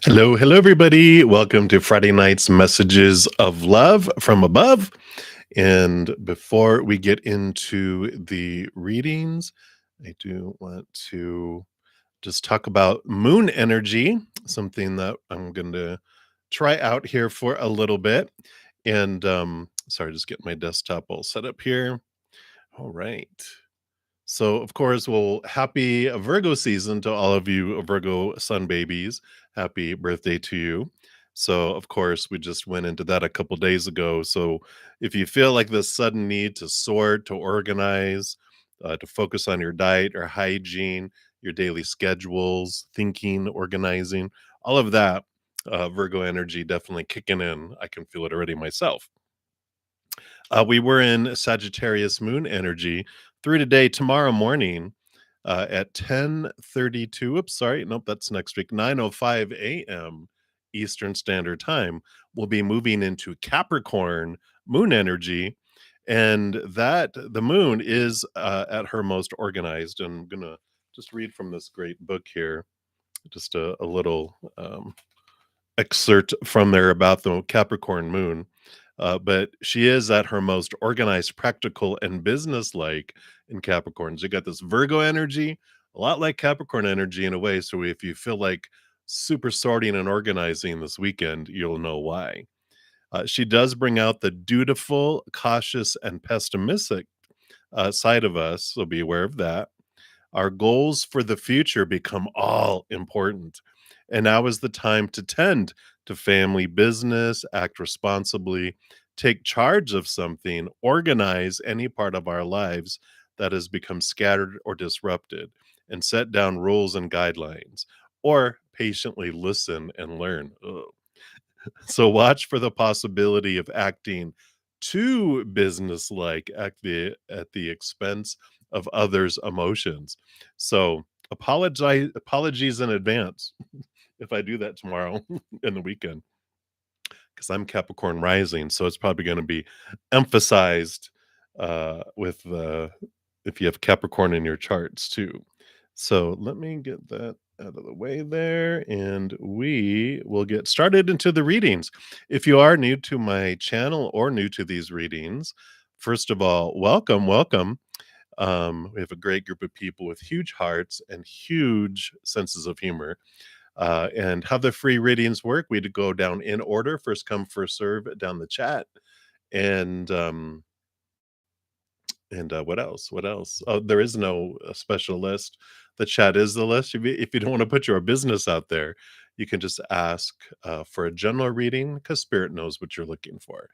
Hello, hello, everybody. Welcome to Friday night's Messages of Love from Above. And before we get into the readings, I do want to just talk about moon energy, something that I'm going to try out here for a little bit. And sorry, just get my desktop all set up here. All right. So, of course, well, happy Virgo season to all of you Virgo sun babies. Happy birthday to you. So, of course, we just went into that a couple days ago. So, if you feel like this sudden need to sort, to organize, to focus on your diet or hygiene, your daily schedules, thinking, organizing, all of that, Virgo energy definitely kicking in. I can feel it already myself. We were in Sagittarius moon energy through today, tomorrow morning at 10:32. Oops, sorry. Nope, that's next week. 9:05 a.m. Eastern Standard Time. We'll be moving into Capricorn moon energy. And that the moon is at her most organized. And I'm going to just read from this great book here, just a little excerpt from there about the Capricorn moon. But she is at her most organized, practical, and business-like in Capricorns. You got this Virgo energy, a lot like Capricorn energy in a way. So if you feel like super sorting and organizing this weekend, you'll know why. She does bring out the dutiful, cautious, and pessimistic side of us. So be aware of that. Our goals for the future become all important. And now is the time to tend to family business, act responsibly, take charge of something, organize any part of our lives that has become scattered or disrupted, and set down rules and guidelines, or patiently listen and learn. Ugh. So watch for the possibility of acting too businesslike at the expense of others' emotions. So apologies in advance if I do that tomorrow in the weekend, because I'm Capricorn rising, so it's probably going to be emphasized with the if you have Capricorn in your charts too. So let me get that out of the way there, and we will get started into the readings. If you are new to my channel or new to these readings, first of all, welcome, welcome. We have a great group of people with huge hearts and huge senses of humor. And how the free readings work, we'd go down in order, first come, first serve down the chat. And what else? What else? Oh, there is no special list. The chat is the list. If you don't want to put your business out there, you can just ask for a general reading because Spirit knows what you're looking for.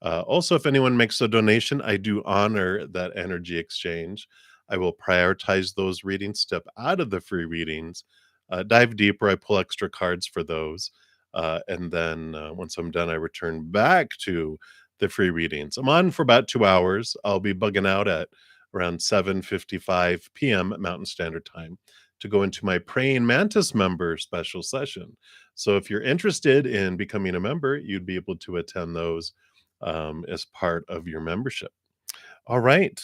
Also, if anyone makes a donation, I do honor that energy exchange. I will prioritize those readings, step out of the free readings, dive deeper. I pull extra cards for those. And then once I'm done, I return back to the free readings. I'm on for about 2 hours. I'll be bugging out at around 7:55 p.m. Mountain Standard Time to go into my Praying Mantis member special session. So if you're interested in becoming a member, you'd be able to attend those as part of your membership. All right.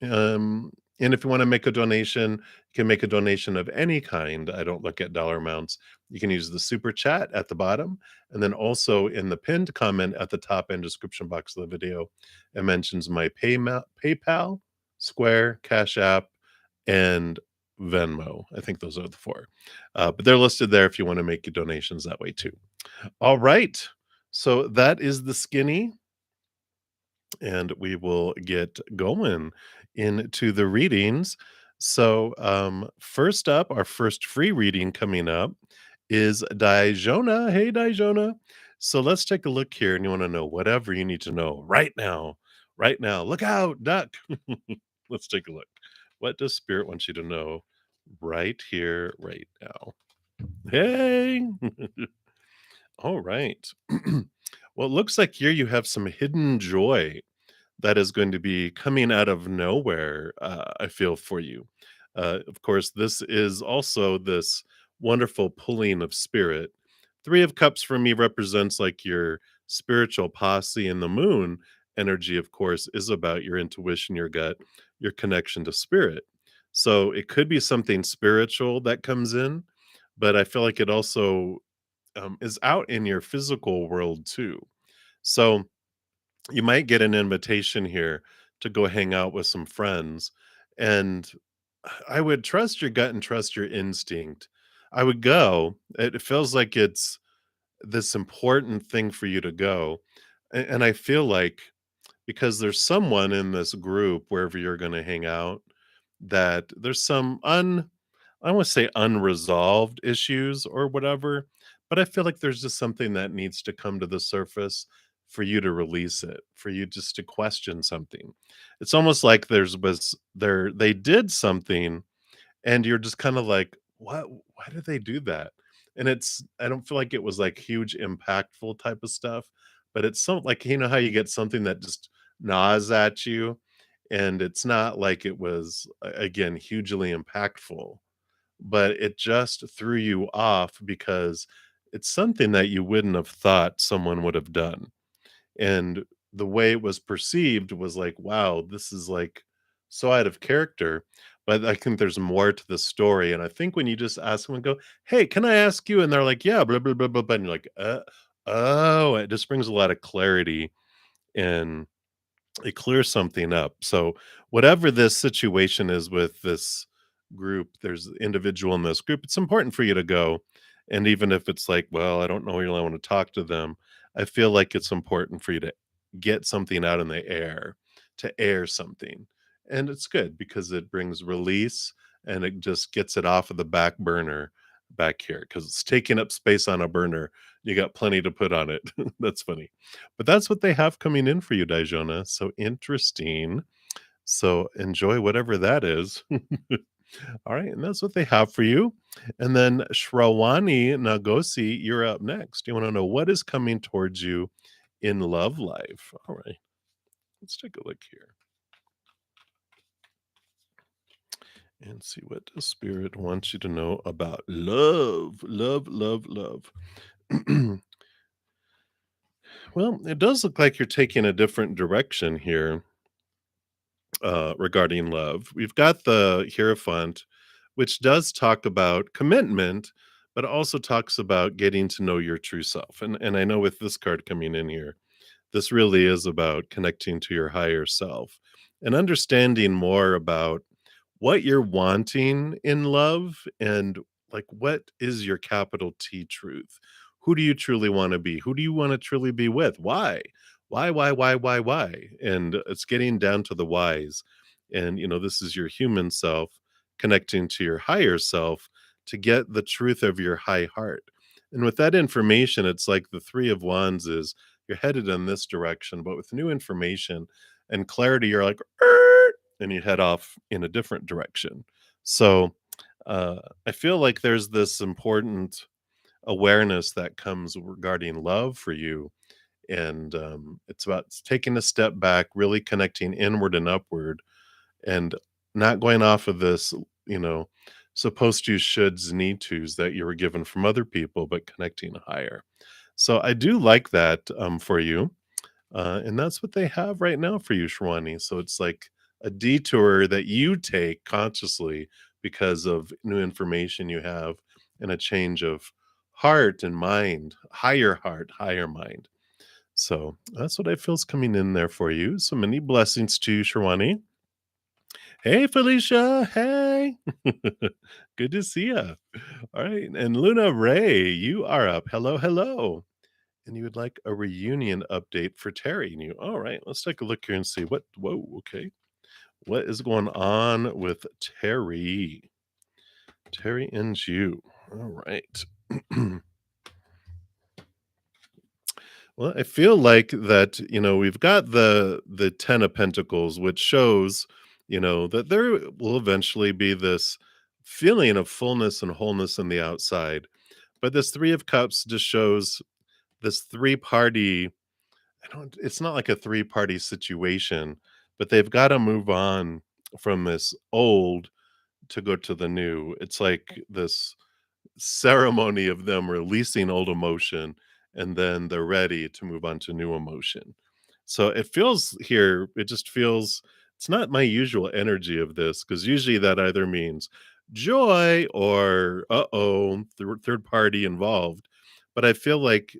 And if you want to make a donation, you can make a donation of any kind. I don't look at dollar amounts. You can use the super chat at the bottom. And then also in the pinned comment at the top and description box of the video, it mentions my PayPal, Square, Cash App, and Venmo. I think those are the four. But they're listed there if you want to make your donations that way too. All right. So that is the skinny, and we will get going into the readings. So, first up, our first free reading coming up is Dijona. Hey, Dijona. So let's take a look here, and you want to know whatever you need to know right now. Right now. Look out, duck. Let's take a look. What does Spirit want you to know right here, right now? Hey. All right. Well, it looks like here you have some hidden joy that is going to be coming out of nowhere, I feel for you. Of course, this is also this wonderful pulling of spirit. Three of Cups for me represents like your spiritual posse, and the moon energy, of course, is about your intuition, your gut, your connection to spirit. So it could be something spiritual that comes in, but I feel like it also is out in your physical world too. So you might get an invitation here to go hang out with some friends. And I would trust your gut and trust your instinct. I would go. It feels like it's this important thing for you to go. And I feel like because there's someone in this group, wherever you're going to hang out, that there's some I want to say unresolved issues or whatever, but I feel like there's just something that needs to come to the surface for you to release it, for you just to question something. It's almost like they did something and you're just kind of like, what, why did they do that? And I don't feel like it was like huge impactful type of stuff, but it's so like, how you get something that just gnaws at you, and it's not like it was again hugely impactful, but it just threw you off because it's something that you wouldn't have thought someone would have done. And the way it was perceived was like, wow, this is like so out of character. But I think there's more to the story. And I think when you just ask them and go, hey, can I ask you? And they're like, yeah, blah, blah, blah, blah, blah. And you're like, oh, it just brings a lot of clarity and it clears something up. So whatever this situation is with this group, there's individual in this group, it's important for you to go. And even if it's like, well, I don't know, really want to talk to them, I feel like it's important for you to get something out in the air, to air something. And it's good because it brings release and it just gets it off of the back burner back here because it's taking up space on a burner. You got plenty to put on it. That's funny. But that's what they have coming in for you, Dajona. So interesting. So enjoy whatever that is. All right, and that's what they have for you. And then Shrawani Nagosi, you're up next. You want to know what is coming towards you in love life. All right, let's take a look here and see what the spirit wants you to know about love. Love, love, love. Well, it does look like you're taking a different direction here regarding love. We've got the Hierophant, which does talk about commitment, but also talks about getting to know your true self. And I know with this card coming in here, this really is about connecting to your higher self and understanding more about what you're wanting in love and like what is your capital T truth? Who do you truly want to be? Who do you want to truly be with? Why? Why? And it's getting down to the whys. And this is your human self connecting to your higher self to get the truth of your high heart. And with that information, it's like the 3 of Wands is you're headed in this direction, but with new information and clarity, you're like, "Er," and you head off in a different direction. So I feel like there's this important awareness that comes regarding love for you. And it's about taking a step back, really connecting inward and upward, and not going off of this, you know, supposed to, shoulds, need tos that you were given from other people, but connecting higher. So I do like that for you. And that's what they have right now for you, Shwani. So it's like a detour that you take consciously because of new information you have and a change of heart and mind, higher heart, higher mind. So that's what I feel is coming in there for you. So many blessings to you, Shwani. Hey, Felicia. Hey. Good to see you. All right. And Luna Ray, you are up. Hello, hello. And you would like a reunion update for Terry and you. All right, let's take a look here and see what. Whoa, okay. What is going on with Terry? Terry and you. All right. Well, I feel like that, we've got the 10 of Pentacles, which shows, that there will eventually be this feeling of fullness and wholeness in the outside. But this 3 of Cups just shows this three-party. I don't It's not like a three-party situation, but they've gotta move on from this old to go to the new. It's like this ceremony of them releasing old emotion, and then they're ready to move on to new emotion. So it feels here, it just feels it's not my usual energy of this, because usually that either means joy or uh-oh, third party involved. but I feel like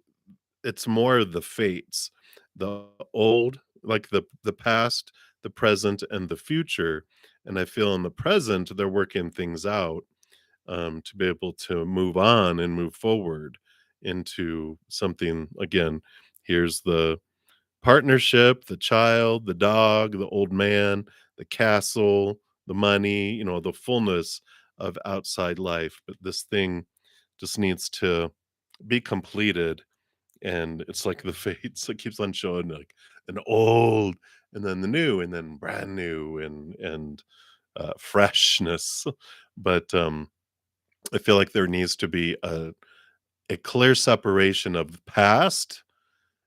it's more the fates, the old, like the past, the present, and the future. And I feel in the present they're working things out to be able to move on and move forward into something again. Here's the partnership, the child, the dog, the old man, the castle, the money, the fullness of outside life. But this thing just needs to be completed. And it's like the fates, it keeps on showing like an old and then the new and then brand new and freshness. But I feel like there needs to be a clear separation of the past,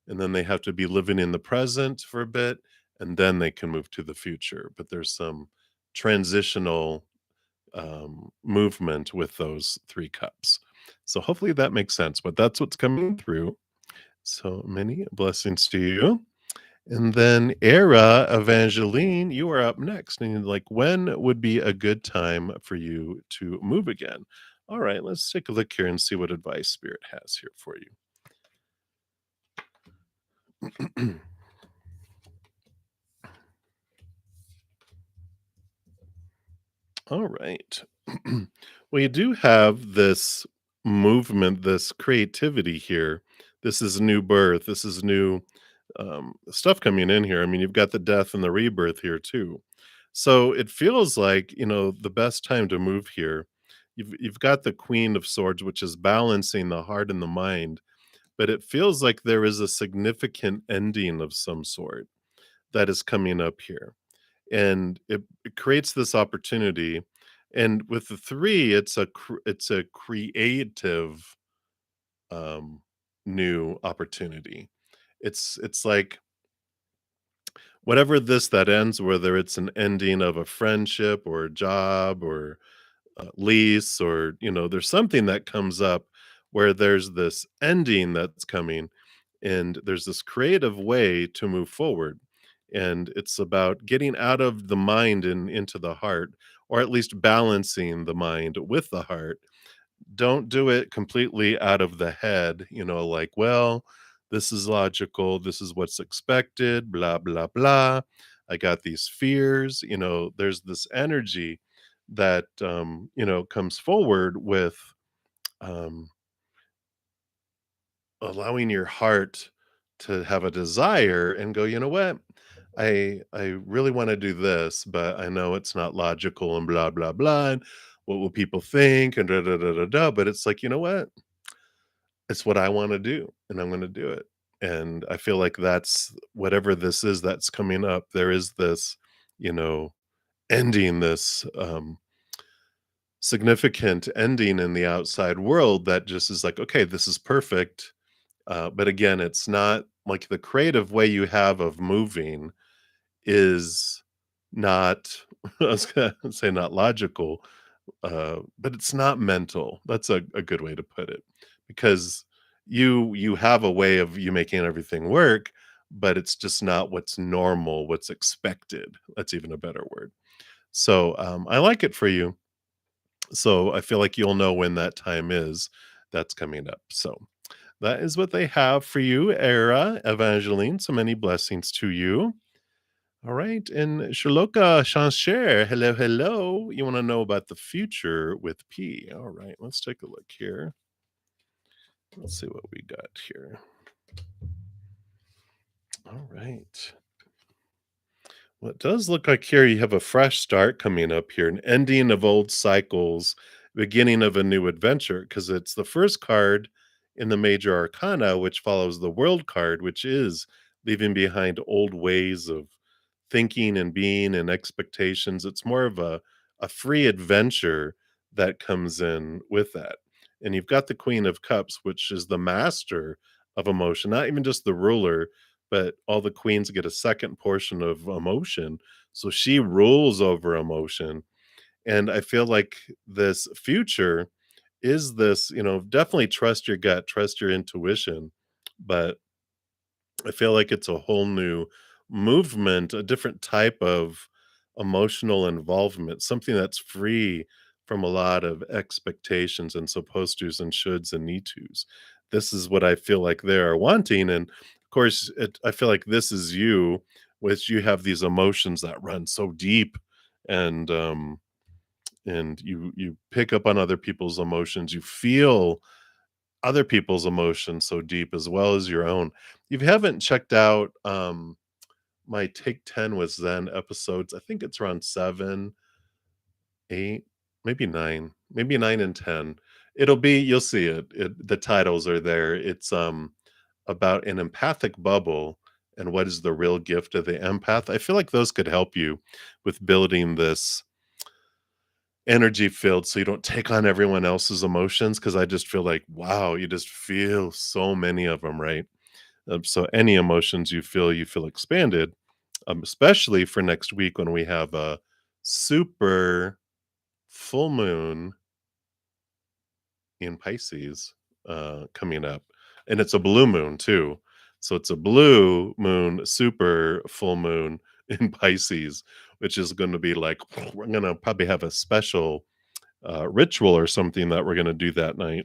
and then they have to be living in the present for a bit, and then they can move to the future. But there's some transitional movement with those 3 cups. So hopefully that makes sense. But that's what's coming through. So many blessings to you. And then Era Evangeline, you are up next. And you're like, when would be a good time for you to move again? All right, let's take a look here and see what advice Spirit has here for you. All right. Well, you do have this movement, this creativity here. This is new birth. This is new stuff coming in here. I mean, you've got the death and the rebirth here too. So it feels like the best time to move here. You've got the Queen of Swords, which is balancing the heart and the mind, but it feels like there is a significant ending of some sort that is coming up here, and it creates this opportunity. And with the 3, it's a creative um new opportunity. It's like whatever this that ends, whether it's an ending of a friendship or a job or lease, or there's something that comes up where there's this ending that's coming, and there's this creative way to move forward. And it's about getting out of the mind and into the heart, or at least balancing the mind with the heart. Don't do it completely out of the head, like, well, this is logical, this is what's expected, blah, blah, blah. I got these fears, there's this energy that, comes forward with um, allowing your heart to have a desire and go, you know what? I really want to do this, but I know it's not logical and blah blah blah. And what will people think? And da da da da da. But it's like, you know what? It's what I wanna do, and I'm gonna do it, and I feel like that's whatever this is that's coming up, there is this, you know, ending, this, significant ending in the outside world that just is like, "Okay, this is perfect," but again, it's not like the creative way you have of moving is not I was gonna say not logical, but it's not mental. That's a good way to put it, because you have a way of you making everything work, but it's just not what's normal, what's expected. That's even a better word. So I like it for you. So I feel like you'll know when that time is that's coming up. So that is what they have for you, Era Evangeline. So many blessings to you. All right. And Shaloka Shancher, hello, hello. You want to know about the future with P. All right. Let's take a look here. Let's see what we got here. All right. Well, it does look like here you have a fresh start coming up here, an ending of old cycles, beginning of a new adventure, because it's the first card in the major arcana, which follows the world card, which is leaving behind old ways of thinking and being and expectations. It's more of a free adventure that comes in with that. And you've got the Queen of Cups, which is the master of emotion, not even just the ruler, but all the queens get a second portion of emotion. So she rules over emotion. And I feel like this future is this, definitely trust your gut, trust your intuition. But I feel like it's a whole new movement, a different type of emotional involvement, something that's free from a lot of expectations and supposed tos and shoulds and need tos. this is what I feel like they are wanting. And of course, I feel like this is you, which you have these emotions that run so deep, and you pick up on other people's emotions. You feel other people's emotions so deep as well as your own. If you haven't checked out my Take 10 with Zen episodes, I think it's around 7, 8, maybe 9 and 10. You'll see it. The titles are there. It's about an empathic bubble and what is the real gift of the empath. I feel like those could help you with building this energy field so you don't take on everyone else's emotions, because I just feel like, wow, you just feel so many of them, right? So any emotions you feel expanded, especially for next week when we have a super full moon in Pisces coming up, and it's a blue moon too. So it's a blue moon, super full moon in Pisces, which is going to be like we're going to probably have a special ritual or something that we're going to do that night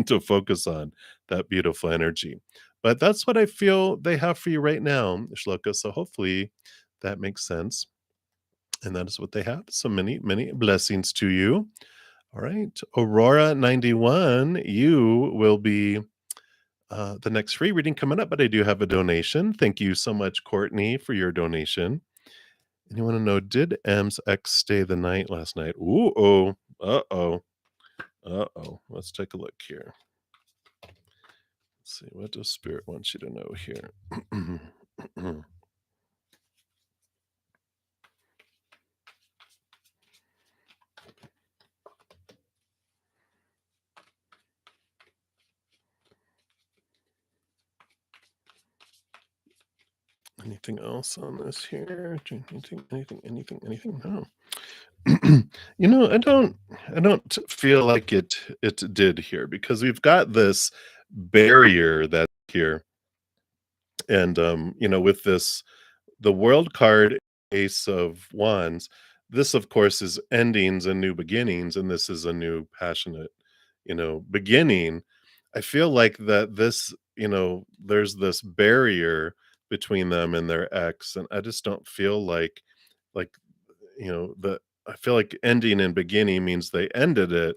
to focus on that beautiful energy. But that's what I feel they have for you right now, Shloka. So hopefully that makes sense. And that is what they have. So many, many blessings to you. All right. Aurora 91, you will be the next free reading coming up, but I do have a donation. Thank you so much, Courtney, for your donation. And you want to know, did M's ex stay the night last night? Ooh, oh, uh-oh. Uh-oh. Let's take a look here. Let's see. What does Spirit want you to know here? Anything else on this here? Anything? No. I don't feel like it did here, because we've got this barrier that's here. And with this, the world card, Ace of Wands, this of course is endings and new beginnings, and this is a new passionate, beginning. I feel like that this, there's this barrier between them and their ex, and I just don't feel like the I feel like ending and beginning means they ended it,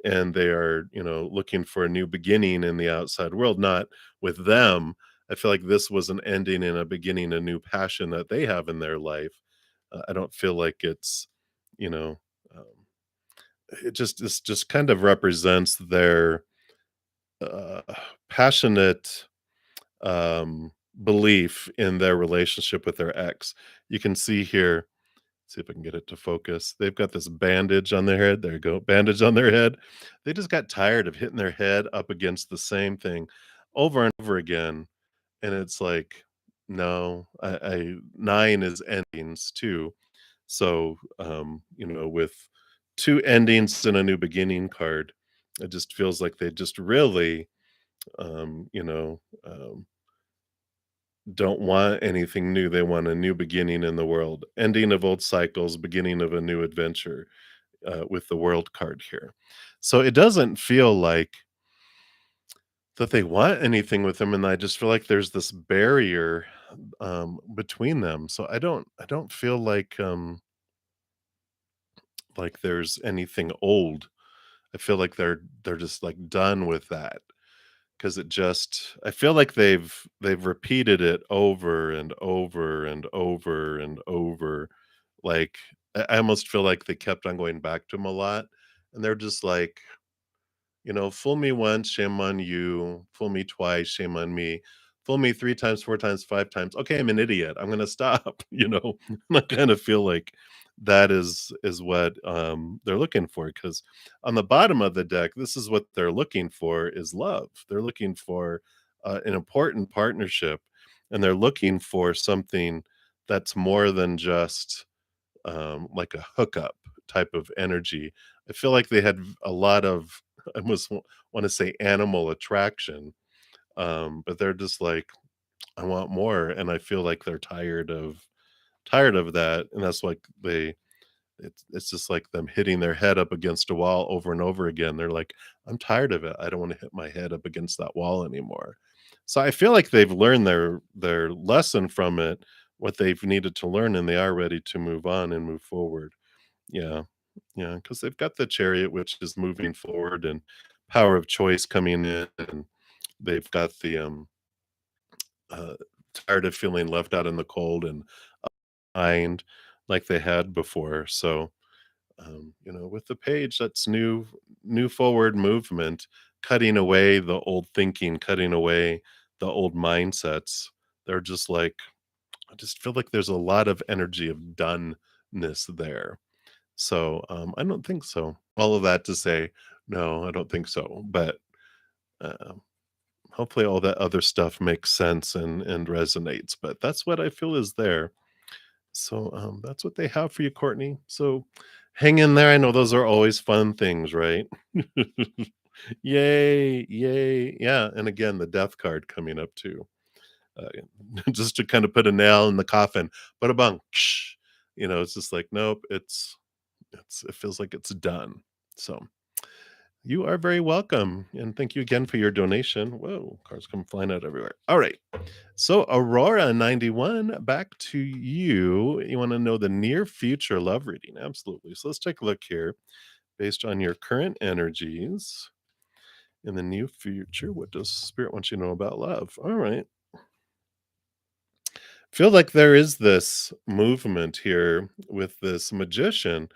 and they are, looking for a new beginning in the outside world, not with them. I feel like this was an ending and a beginning, a new passion that they have in their life. I don't feel like it's, you know, um, this just kind of represents their uh, passionate belief in their relationship with their ex. You can see here. See if I can get it to focus. They've got this bandage on their head. There you go. Bandage on their head. They just got tired of hitting their head up against the same thing over and over again. And it's like, no, I 9 is endings too. So, with 2 endings and a new beginning card, it just feels like they just really, um, you know, um, don't want anything new. They want a new beginning in the world, ending of old cycles, beginning of a new adventure, with the world card here. So it doesn't feel like that they want anything with them, and I just feel like there's this barrier between them. So I don't feel like there's anything old. I feel like they're just like done with that, because I feel like they've repeated it over and over and over and over. Like I almost feel like they kept on going back to him a lot, and they're just like, fool me once, shame on you. Fool me twice, shame on me. Fool me 3 times, 4 times, 5 times. Okay, I'm an idiot. I'm gonna stop, And I kind of feel like that is what they're looking for, because on the bottom of the deck, this is what they're looking for is love. They're looking for an important partnership, and they're looking for something that's more than just like a hookup type of energy. I feel like they had a lot of I almost want to say animal attraction, but they're just like, I want more, and I feel like they're tired of that, and that's like It's just like them hitting their head up against a wall over and over again. They're like, "I'm tired of it. I don't wanna hit my head up against that wall anymore." So I feel like they've learned their lesson from it, what they've needed to learn, and they are ready to move on and move forward. Yeah. Yeah, because 'cause they've got the Chariot, which is moving forward, and power of choice coming in, and they've got the, uh, tired of feeling left out in the cold and behind like they had before. So, with the Page, that's new forward movement, cutting away the old thinking, cutting away the old mindsets. They're just like I just feel like there's a lot of energy of doneness there. So, I don't think so. All of that to say, no, I don't think so. But uh, hopefully, all that other stuff makes sense and resonates. But that's what I feel is there. So, that's what they have for you, Courtney. So, hang in there. I know those are always fun things, right? Yay! Yay! Yeah. And again, the death card coming up too. Uh, just to kind of put a nail in the coffin. But a bunk. It's just like, nope. It feels like it's done. So you are very welcome, and thank you again for your donation. Whoa, cars come flying out everywhere. All right. So Aurora 91, back to you. You want to know the near future love reading? Absolutely. So let's take a look here based on your current energies in the near future. What does spirit want you to know about love? All right. Feel like there is this movement here with this magician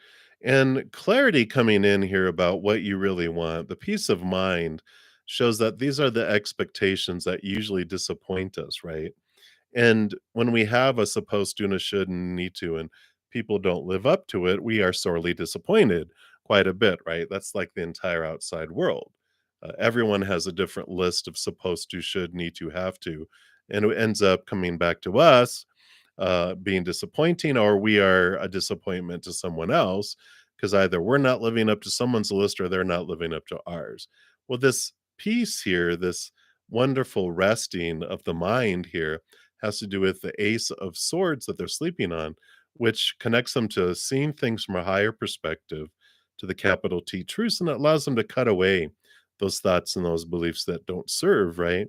and clarity coming in here about what you really want. The peace of mind shows that these are the expectations that usually disappoint us, right? And when we have a supposed to and a should and need to, and people don't live up to it, we are sorely disappointed quite a bit, right? That's like the entire outside world. Everyone has a different list of supposed to, should, need to, have to, and it ends up coming back to us being disappointing, or we are a disappointment to someone else because either we're not living up to someone's list or they're not living up to ours. Well, this peace here, this wonderful resting of the mind here, has to do with the Ace of Swords that they're sleeping on, which connects them to seeing things from a higher perspective, to the capital T truths, and it allows them to cut away those thoughts and those beliefs that don't serve, right?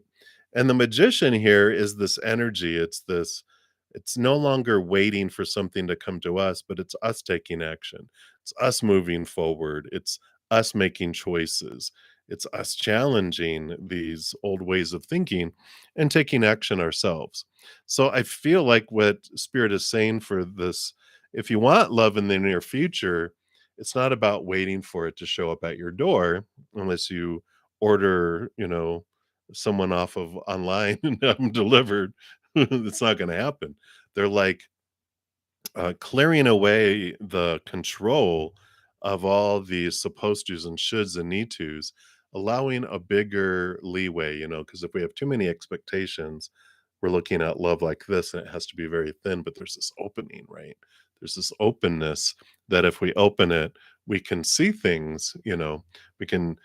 And the magician here is this energy. It's no longer waiting for something to come to us, but it's us taking action. It's us moving forward. It's us making choices. It's us challenging these old ways of thinking and taking action ourselves. So I feel like what Spirit is saying for this, if you want love in the near future, it's not about waiting for it to show up at your door unless you order, someone off of online and have them delivered. It's not going to happen. They're like clearing away the control of all these supposed tos and shoulds and need tos, allowing a bigger leeway, because if we have too many expectations, we're looking at love like this and it has to be very thin, but there's this opening, right? There's this openness that if we open it, we can see things, we can,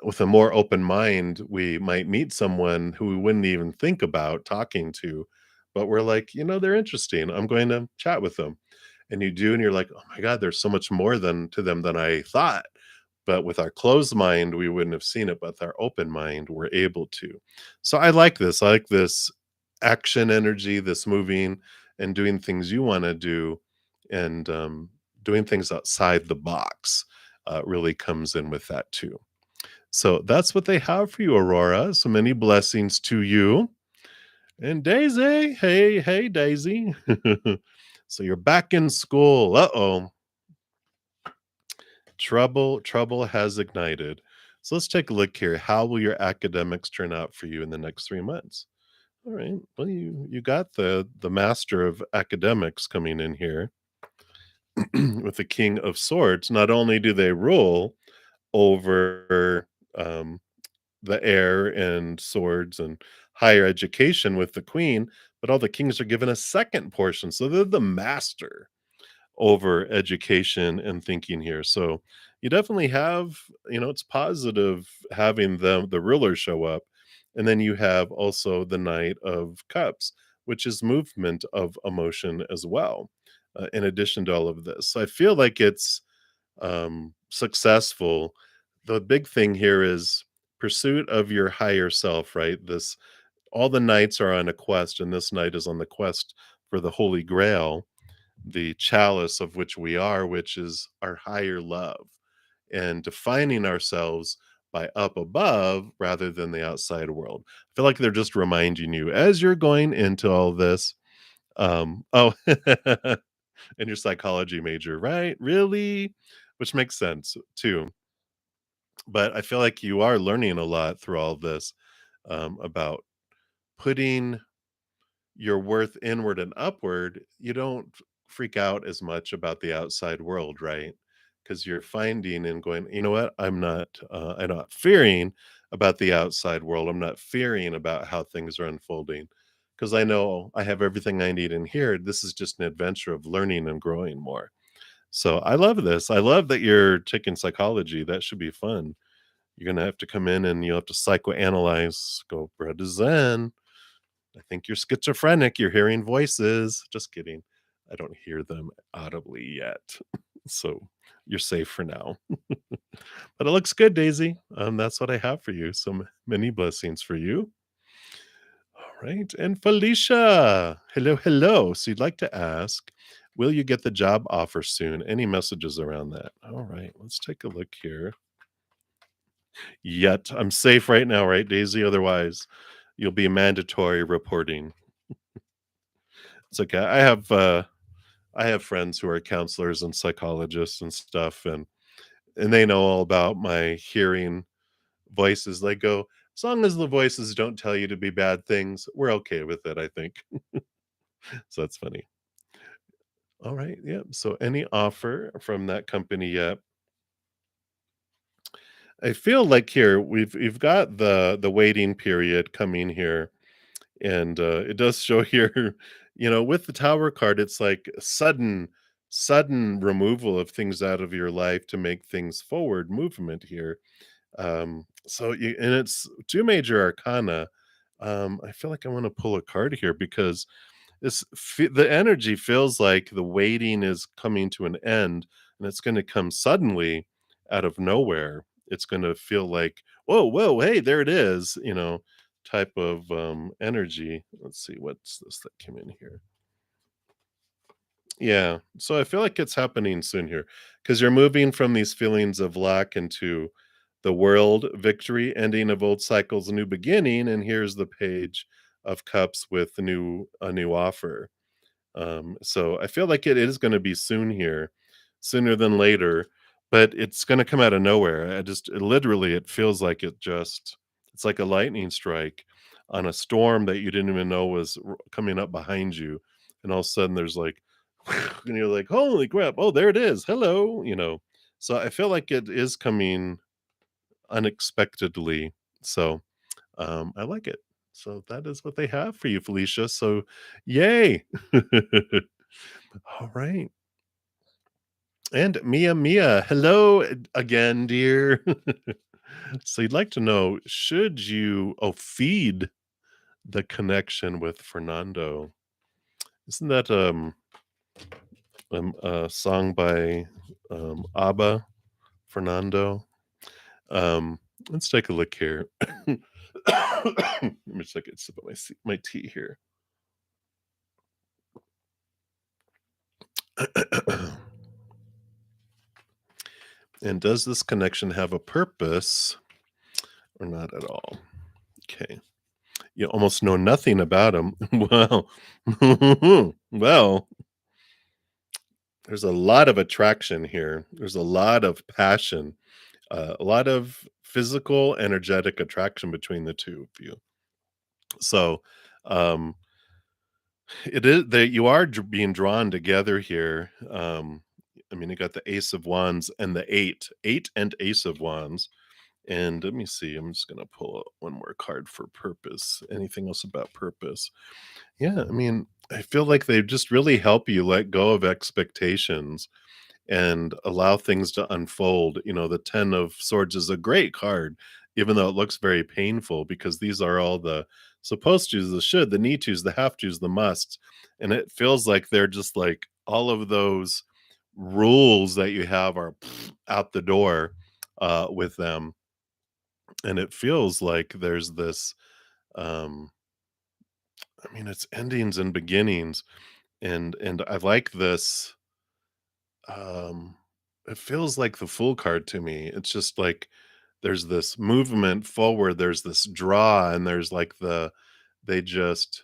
with a more open mind, we might meet someone who we wouldn't even think about talking to, but we're like, they're interesting. I'm going to chat with them. And you do, and you're like, oh my God, there's so much more than to them than I thought. But with our closed mind, we wouldn't have seen it. But with our open mind, we're able to. So I like this. I like this action energy, this moving and doing things you want to do, and doing things outside the box really comes in with that too. So that's what they have for you, Aurora. So many blessings to you. And Daisy, hey, hey, Daisy. So you're back in school. Uh-oh. Trouble has ignited. So let's take a look here. How will your academics turn out for you in the next 3 months? All right. Well, you got the master of academics coming in here with the King of Swords. Not only do they rule over the air and swords and higher education with the queen, but all the kings are given a second portion. So they're the master over education and thinking here. So you definitely have, it's positive having the ruler show up. And then you have also the Knight of Cups, which is movement of emotion as well. in addition to all of this. So I feel like it's successful. The big thing here is pursuit of your higher self, right? This all the knights are on a quest, and this knight is on the quest for the Holy Grail, the chalice of which we are, which is our higher love, and defining ourselves by up above rather than the outside world. I feel like they're just reminding you as you're going into all this. Oh, and your psychology major, right? Really? Which makes sense too. But I feel like you are learning a lot through all this about putting your worth inward and upward. You don't freak out as much about the outside world, right? Because you're finding and going, you know what? I'm not fearing about the outside world. I'm not fearing about how things are unfolding because I know I have everything I need in here. This is just an adventure of learning and growing more. So I love this. I love that you're taking psychology. That should be fun. You're gonna have to come in and you'll have to psychoanalyze, go bruddaZEN. I think you're schizophrenic, you're hearing voices. Just kidding. I don't hear them audibly yet. So you're safe for now. But it looks good, Daisy. That's what I have for you. So many blessings for you. All right. And Felicia. Hello, hello. So you'd like to ask, will you get the job offer soon? Any messages around that? All right. Let's take a look here. Yet I'm safe right now, right, Daisy? Otherwise, you'll be mandatory reporting. It's okay. I have friends who are counselors and psychologists and stuff, and they know all about my hearing voices. They go, as long as the voices don't tell you to be bad things, we're okay with it, I think. So that's funny. All right. Yeah. So any offer from that company yet? I feel like here we've got the waiting period coming here. And it does show here, with the tower card, it's like sudden removal of things out of your life to make things forward movement here. So you and it's two major arcana. I feel like I want to pull a card here because the energy feels like the waiting is coming to an end, and it's going to come suddenly out of nowhere. It's going to feel like, whoa, hey, there it is, type of energy. Let's see, what's this that came in here? Yeah, so I feel like it's happening soon here because you're moving from these feelings of lack into the world victory, ending of old cycles, a new beginning, and here's the page of cups with a new offer. So I feel like it is gonna be soon here, sooner than later, but it's gonna come out of nowhere. Literally, it feels like it's like a lightning strike on a storm that you didn't even know was coming up behind you, and all of a sudden there's like, and you're like, "Holy crap! Oh, there it is. Hello," So I feel like it is coming unexpectedly. So I like it. So that is what they have for you, Felicia. So yay. All right. And Mia, hello again, dear. So you'd like to know, should you feed the connection with Fernando? Isn't that a song by ABBA, Fernando? Let's take a look here. Let me just take a sip of my tea here. And does this connection have a purpose or not at all? Okay. You almost know nothing about him. Well, well, there's a lot of attraction here. There's a lot of passion, a lot of physical, energetic attraction between the two of you. So, um, it is that you are being drawn together here. I mean, you got the Ace of Wands and the eight and Ace of Wands. And let me see. I'm just gonna pull out one more card for purpose. Anything else about purpose? Yeah, I mean, I feel like they just really help you let go of expectations and allow things to unfold. The 10 of Swords is a great card, even though it looks very painful because these are all the supposed to's, the should, the need to's, the have to's, the musts. And it feels like they're just like all of those rules that you have are out the door with them, and it feels like there's this. Um, I mean, it's endings and beginnings, and I like this. Um, it feels like the Fool card to me. It's just like there's this movement forward, there's this draw, and there's like they just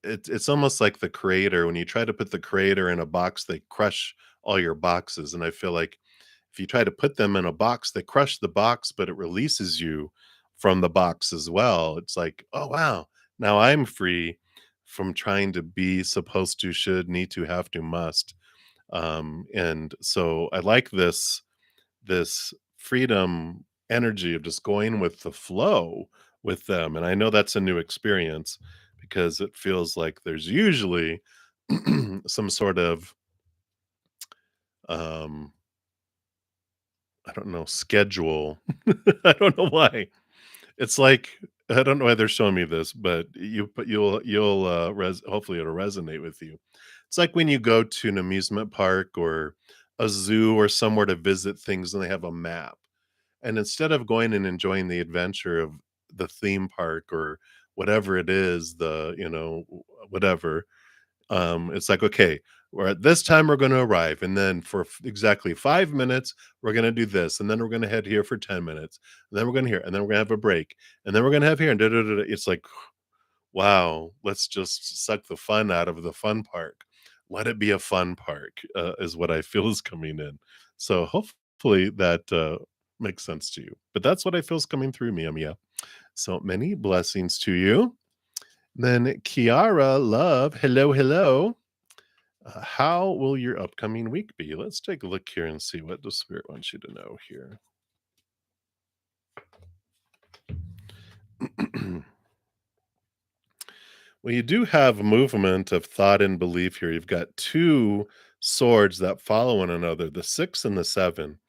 it's almost like the creator. When you try to put the creator in a box, they crush all your boxes. And I feel like if you try to put them in a box, they crush the box, but it releases you from the box as well. It's like, oh wow, now I'm free from trying to be supposed to, should, need to, have to, must. And so I like this freedom energy of just going with the flow with them. And I know that's a new experience because it feels like there's usually some sort of um I don't know, schedule. I don't know why. It's like I don't know why they're showing me this, but you'll hopefully it'll resonate with you. It's like when you go to an amusement park or a zoo or somewhere to visit things and they have a map. And instead of going and enjoying the adventure of the theme park or whatever it is, whatever, it's like, okay, we're at this time we're going to arrive. And then for exactly 5 minutes, we're going to do this. And then we're going to head here for 10 minutes. And then we're going to here. And then we're going to have a break. And then we're going to have here. And da, da, da, da. It's like, wow, let's just suck the fun out of the fun park. Let it be a fun park, is what I feel is coming in. So hopefully that makes sense to you. But that's what I feel is coming through me, Amia. So many blessings to you. Then Kiara, love, hello, hello. How will your upcoming week be? Let's take a look here and see what the spirit wants you to know here. Well, you do have movement of thought and belief here. You've got two swords that follow one another, the six and the seven.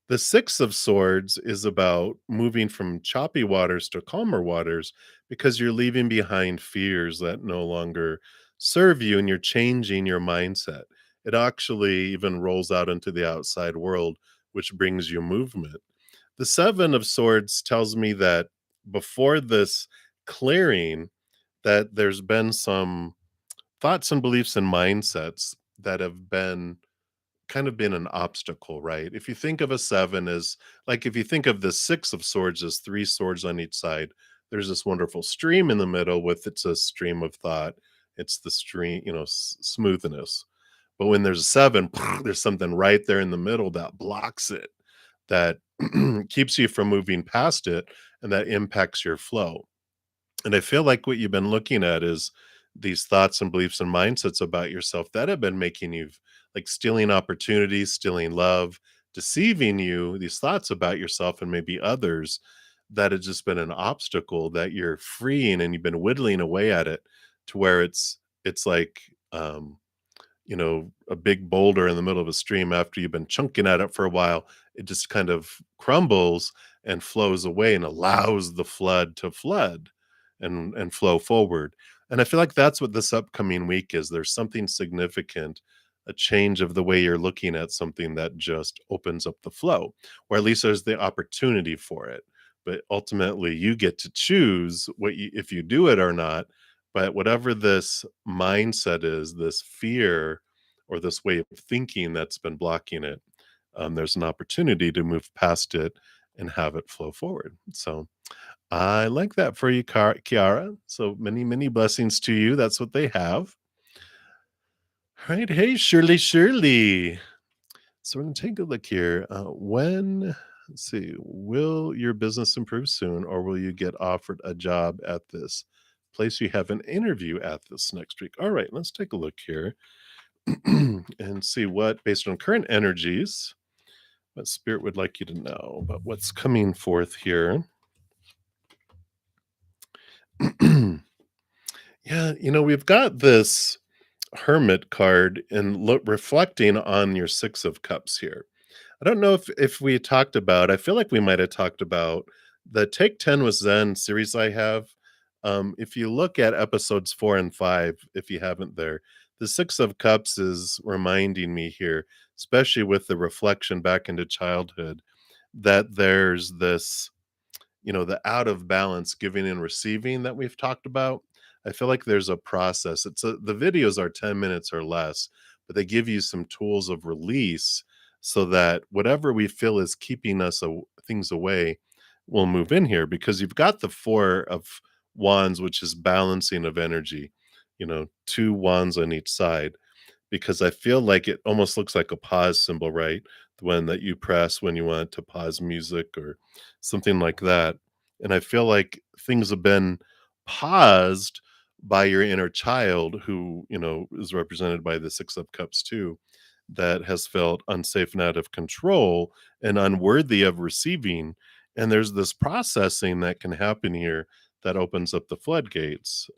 The six of swords is about moving from choppy waters to calmer waters because you're leaving behind fears that no longer serve you and you're changing your mindset. It actually even rolls out into the outside world, which brings you movement. The seven of swords tells me that before this clearing, that there's been some thoughts and beliefs and mindsets that have been kind of been an obstacle, right? If you think of a seven as like if you think of the six of swords as three swords on each side, there's this wonderful stream in the middle with it's a stream of thought. It's the stream, smoothness. But when there's a seven, there's something right there in the middle that blocks it, that keeps you from moving past it, and that impacts your flow. And I feel like what you've been looking at is these thoughts and beliefs and mindsets about yourself that have been making you like stealing opportunities, stealing love, deceiving you, these thoughts about yourself and maybe others that have just been an obstacle that you're freeing and you've been whittling away at it to where it's like a big boulder in the middle of a stream after you've been chunking at it for a while, it just kind of crumbles and flows away and allows the flood to flood and flow forward. And I feel like that's what this upcoming week is. There's something significant, a change of the way you're looking at something that just opens up the flow, or at least there's the opportunity for it. But ultimately, you get to choose if you do it or not. But whatever this mindset is, this fear or this way of thinking that's been blocking it, there's an opportunity to move past it and have it flow forward. So I like that for you, Kiara. So many, many blessings to you. That's what they have. All right. Hey, Shirley, Shirley. So we're going to take a look here. Let's see, will your business improve soon, or will you get offered a job at this place you have an interview at this next week? All right, let's take a look here and see what, based on current energies, what spirit would like you to know about what's coming forth here. Yeah, we've got this hermit card and look reflecting on your six of cups here. I don't know if we talked about, I feel like we might have talked about the Take 10 with Zen series I have. If you look at episodes 4 and 5, if you haven't there, The Six of Cups is reminding me here, especially with the reflection back into childhood, that there's this, the out of balance giving and receiving that we've talked about. I feel like there's a process. The videos are 10 minutes or less, but they give you some tools of release so that whatever we feel is keeping things away will move in here, because you've got the 4 of Wands, which is balancing of energy, two wands on each side, because I feel like it almost looks like a pause symbol, right? The one that you press when you want to pause music or something like that. And I feel like things have been paused by your inner child, who, is represented by the Six of Cups too, that has felt unsafe and out of control and unworthy of receiving. And there's this processing that can happen here that opens up the floodgates.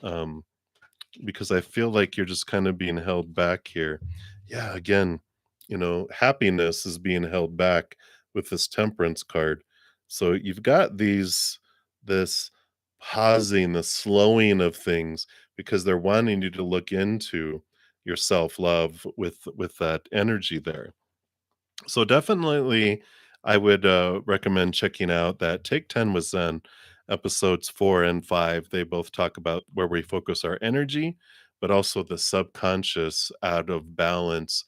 Because I feel like you're just kind of being held back here. Yeah, again, happiness is being held back with this temperance card. So you've got this pausing, the slowing of things, because they're wanting you to look into your self-love with that energy there. So definitely, I would recommend checking out that Take 10 with Zen episodes 4 and 5. They both talk about where we focus our energy, but also the subconscious out of balance,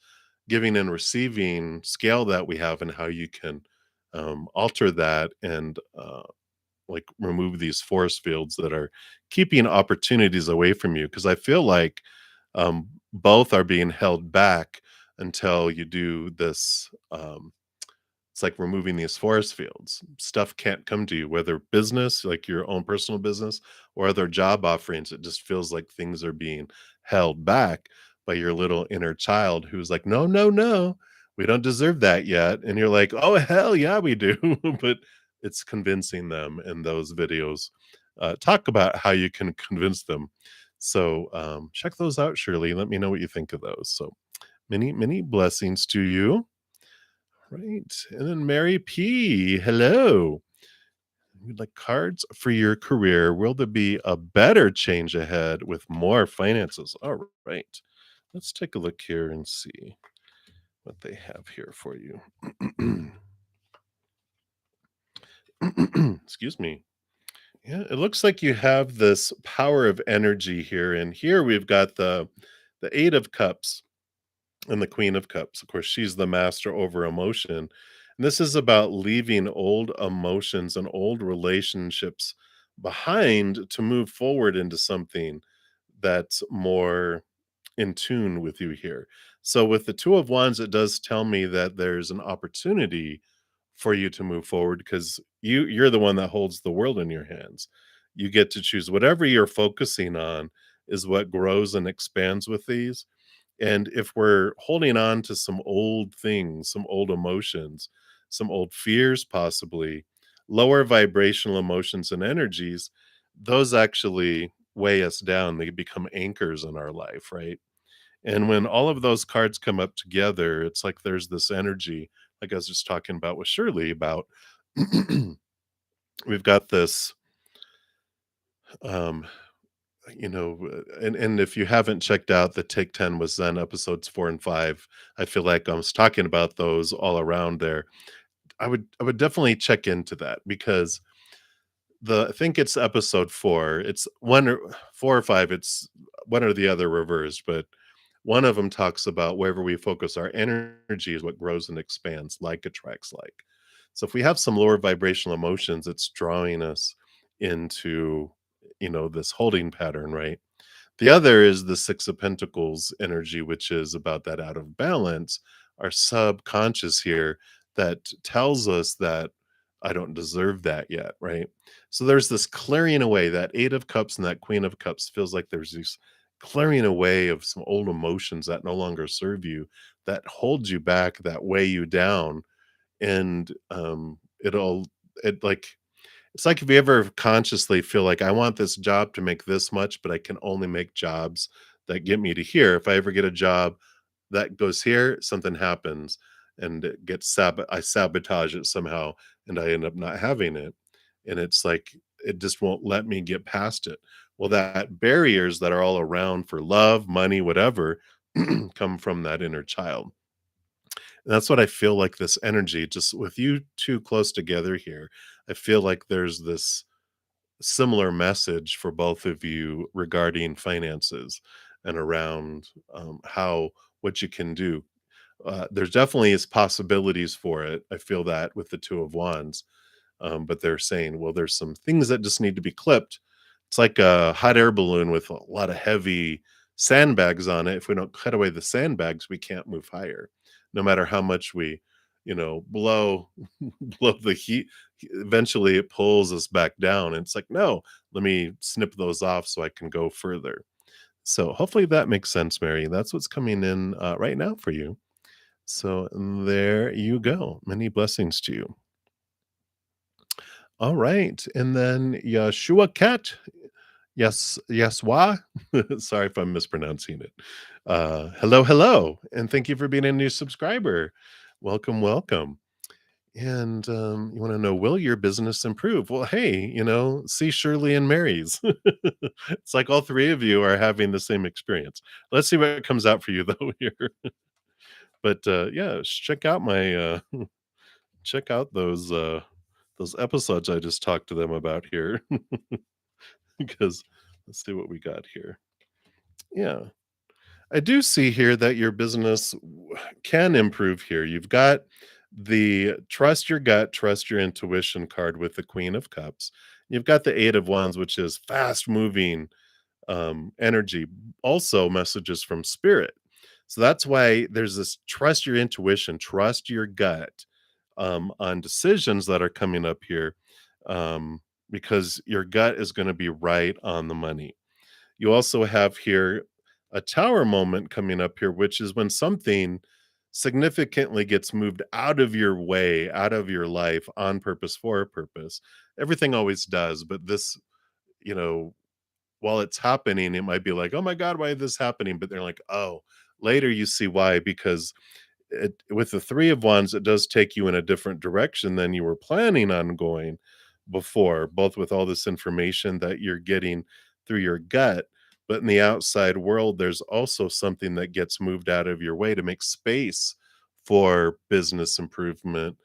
giving and receiving scale that we have, and how you can alter that and like remove these force fields that are keeping opportunities away from you. Because I feel like both are being held back until you do this. It's like removing these forest fields. Stuff can't come to you, whether business, like your own personal business, or other job offerings. It just feels like things are being held back by your little inner child who's like, no, no, no, we don't deserve that yet. And you're like, oh, hell yeah, we do. But it's convincing them. And those videos talk about how you can convince them. So check those out, Shirley. Let me know what you think of those. So many, many blessings to you. Right. And then Mary P. Hello. We'd like cards for your career. Will there be a better change ahead with more finances? All right. Let's take a look here and see what they have here for you. Excuse me. Yeah, it looks like you have this power of energy here. And here we've got the 8 of Cups and the Queen of Cups. Of course, she's the master over emotion. And this is about leaving old emotions and old relationships behind to move forward into something that's more in tune with you here. So with the 2 of Wands, it does tell me that there's an opportunity for you to move forward, because you're the one that holds the world in your hands. You get to choose whatever you're focusing on is what grows and expands with these. And if we're holding on to some old things, some old emotions, some old fears, possibly lower vibrational emotions and energies, those actually weigh us down. They become anchors in our life, right? And when all of those cards come up together, it's like there's this energy, like I was just talking about with Shirley about we've got this um and if you haven't checked out the Take 10 with Zen episodes 4 and 5, I feel like I was talking about those all around there. I would definitely check into that, because I think it's episode 4. It's 4 or 5. It's one or the other reversed, but one of them talks about wherever we focus our energy is what grows and expands, like attracts like. So if we have some lower vibrational emotions, it's drawing us into, this holding pattern, right? The other is the Six of Pentacles energy, which is about that out of balance, our subconscious here, that tells us that I don't deserve that yet, right? So there's this clearing away. That 8 of Cups and that Queen of Cups feels like there's this clearing away of some old emotions that no longer serve you, that hold you back, that weigh you down. And it like it's like if you ever consciously feel like, I want this job to make this much, but I can only make jobs that get me to here. If I ever get a job that goes here, something happens and it gets I sabotage it somehow, and I end up not having it. And it's like it just won't let me get past it. Well, that barriers that are all around for love, money, whatever, come from that inner child. And that's what I feel like this energy, just with you two close together here, I feel like there's this similar message for both of you regarding finances and around how what you can do. There's definitely is possibilities for it. I feel that with the Two of Wands, but they're saying, well, there's some things that just need to be clipped. It's like a hot air balloon with a lot of heavy sandbags on it. If we don't cut away the sandbags, we can't move higher, no matter how much we, blow blow the heat. Eventually, it pulls us back down. And it's like, no, let me snip those off so I can go further. So hopefully that makes sense, Mary. That's what's coming in right now for you. So there you go. Many blessings to you. All right. And then Yeshua Cat. Yes, yes, why? Sorry if I'm mispronouncing it. Hello, hello. And thank you for being a new subscriber. Welcome, welcome. And you want to know, will your business improve? Well, hey, see Shirley and Mary's. It's like all three of you are having the same experience. Let's see what comes out for you though here. But yeah, check out my check out those episodes I just talked to them about here because let's see what we got here. Yeah. I do see here that your business can improve here. You've got the trust your gut, trust your intuition card with the Queen of Cups. You've got the Eight of Wands, which is fast moving energy, also messages from spirit. So that's why there's this trust your intuition, trust your gut on decisions that are coming up here, because your gut is going to be right on the money. You also have here a tower moment coming up here, which is when something significantly gets moved out of your way, out of your life on purpose for a purpose. Everything always does, but this, you know, while it's happening, it might be like, oh my God, why is this happening? But they're like, oh, later you see why, because with the Three of Wands, it does take you in a different direction than you were planning on going before, both with all this information that you're getting through your gut. But in the outside world, there's also something that gets moved out of your way to make space for business improvement,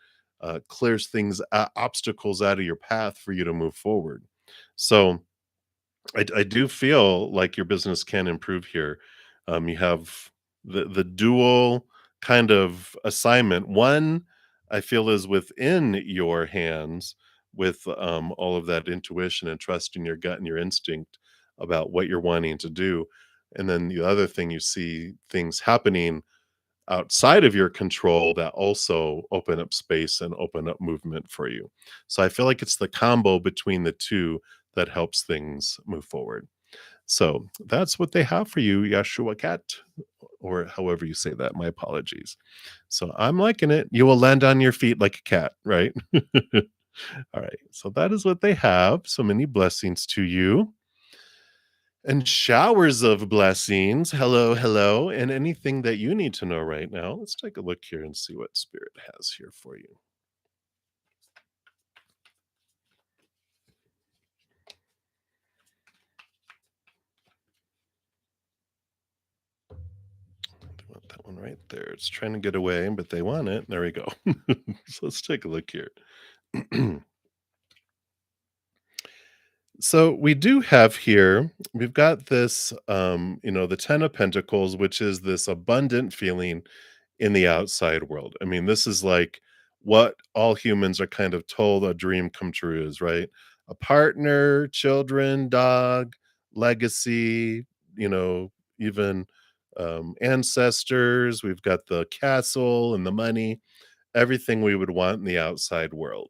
clears things, obstacles out of your path for you to move forward. So, I do feel like your business can improve here. You have the dual kind of assignment. One, I feel is within your hands with all of that intuition and trust in your gut and your instinct about what you're wanting to do. And then the other thing, you see things happening outside of your control that also open up space and open up movement for you. So I feel like it's the combo between the two that helps things move forward. So that's what they have for you, Yashua Cat, or however you say that. My apologies. So I'm liking it. You will land on your feet like a cat, right? All right. So that is what they have. So many blessings to you and showers of blessings. Hello, hello. And anything that you need to know right now. Let's take a look here and see what Spirit has here for you. They want that one right there. It's trying to get away, but they want it. There we go. So let's take a look here. So we do have here, we've got this, the 10 of Pentacles, which is this abundant feeling in the outside world. I mean, this is like what all humans are kind of told a dream come true is, right? A partner, children, dog, legacy, even ancestors. We've got the castle and the money, everything we would want in the outside world.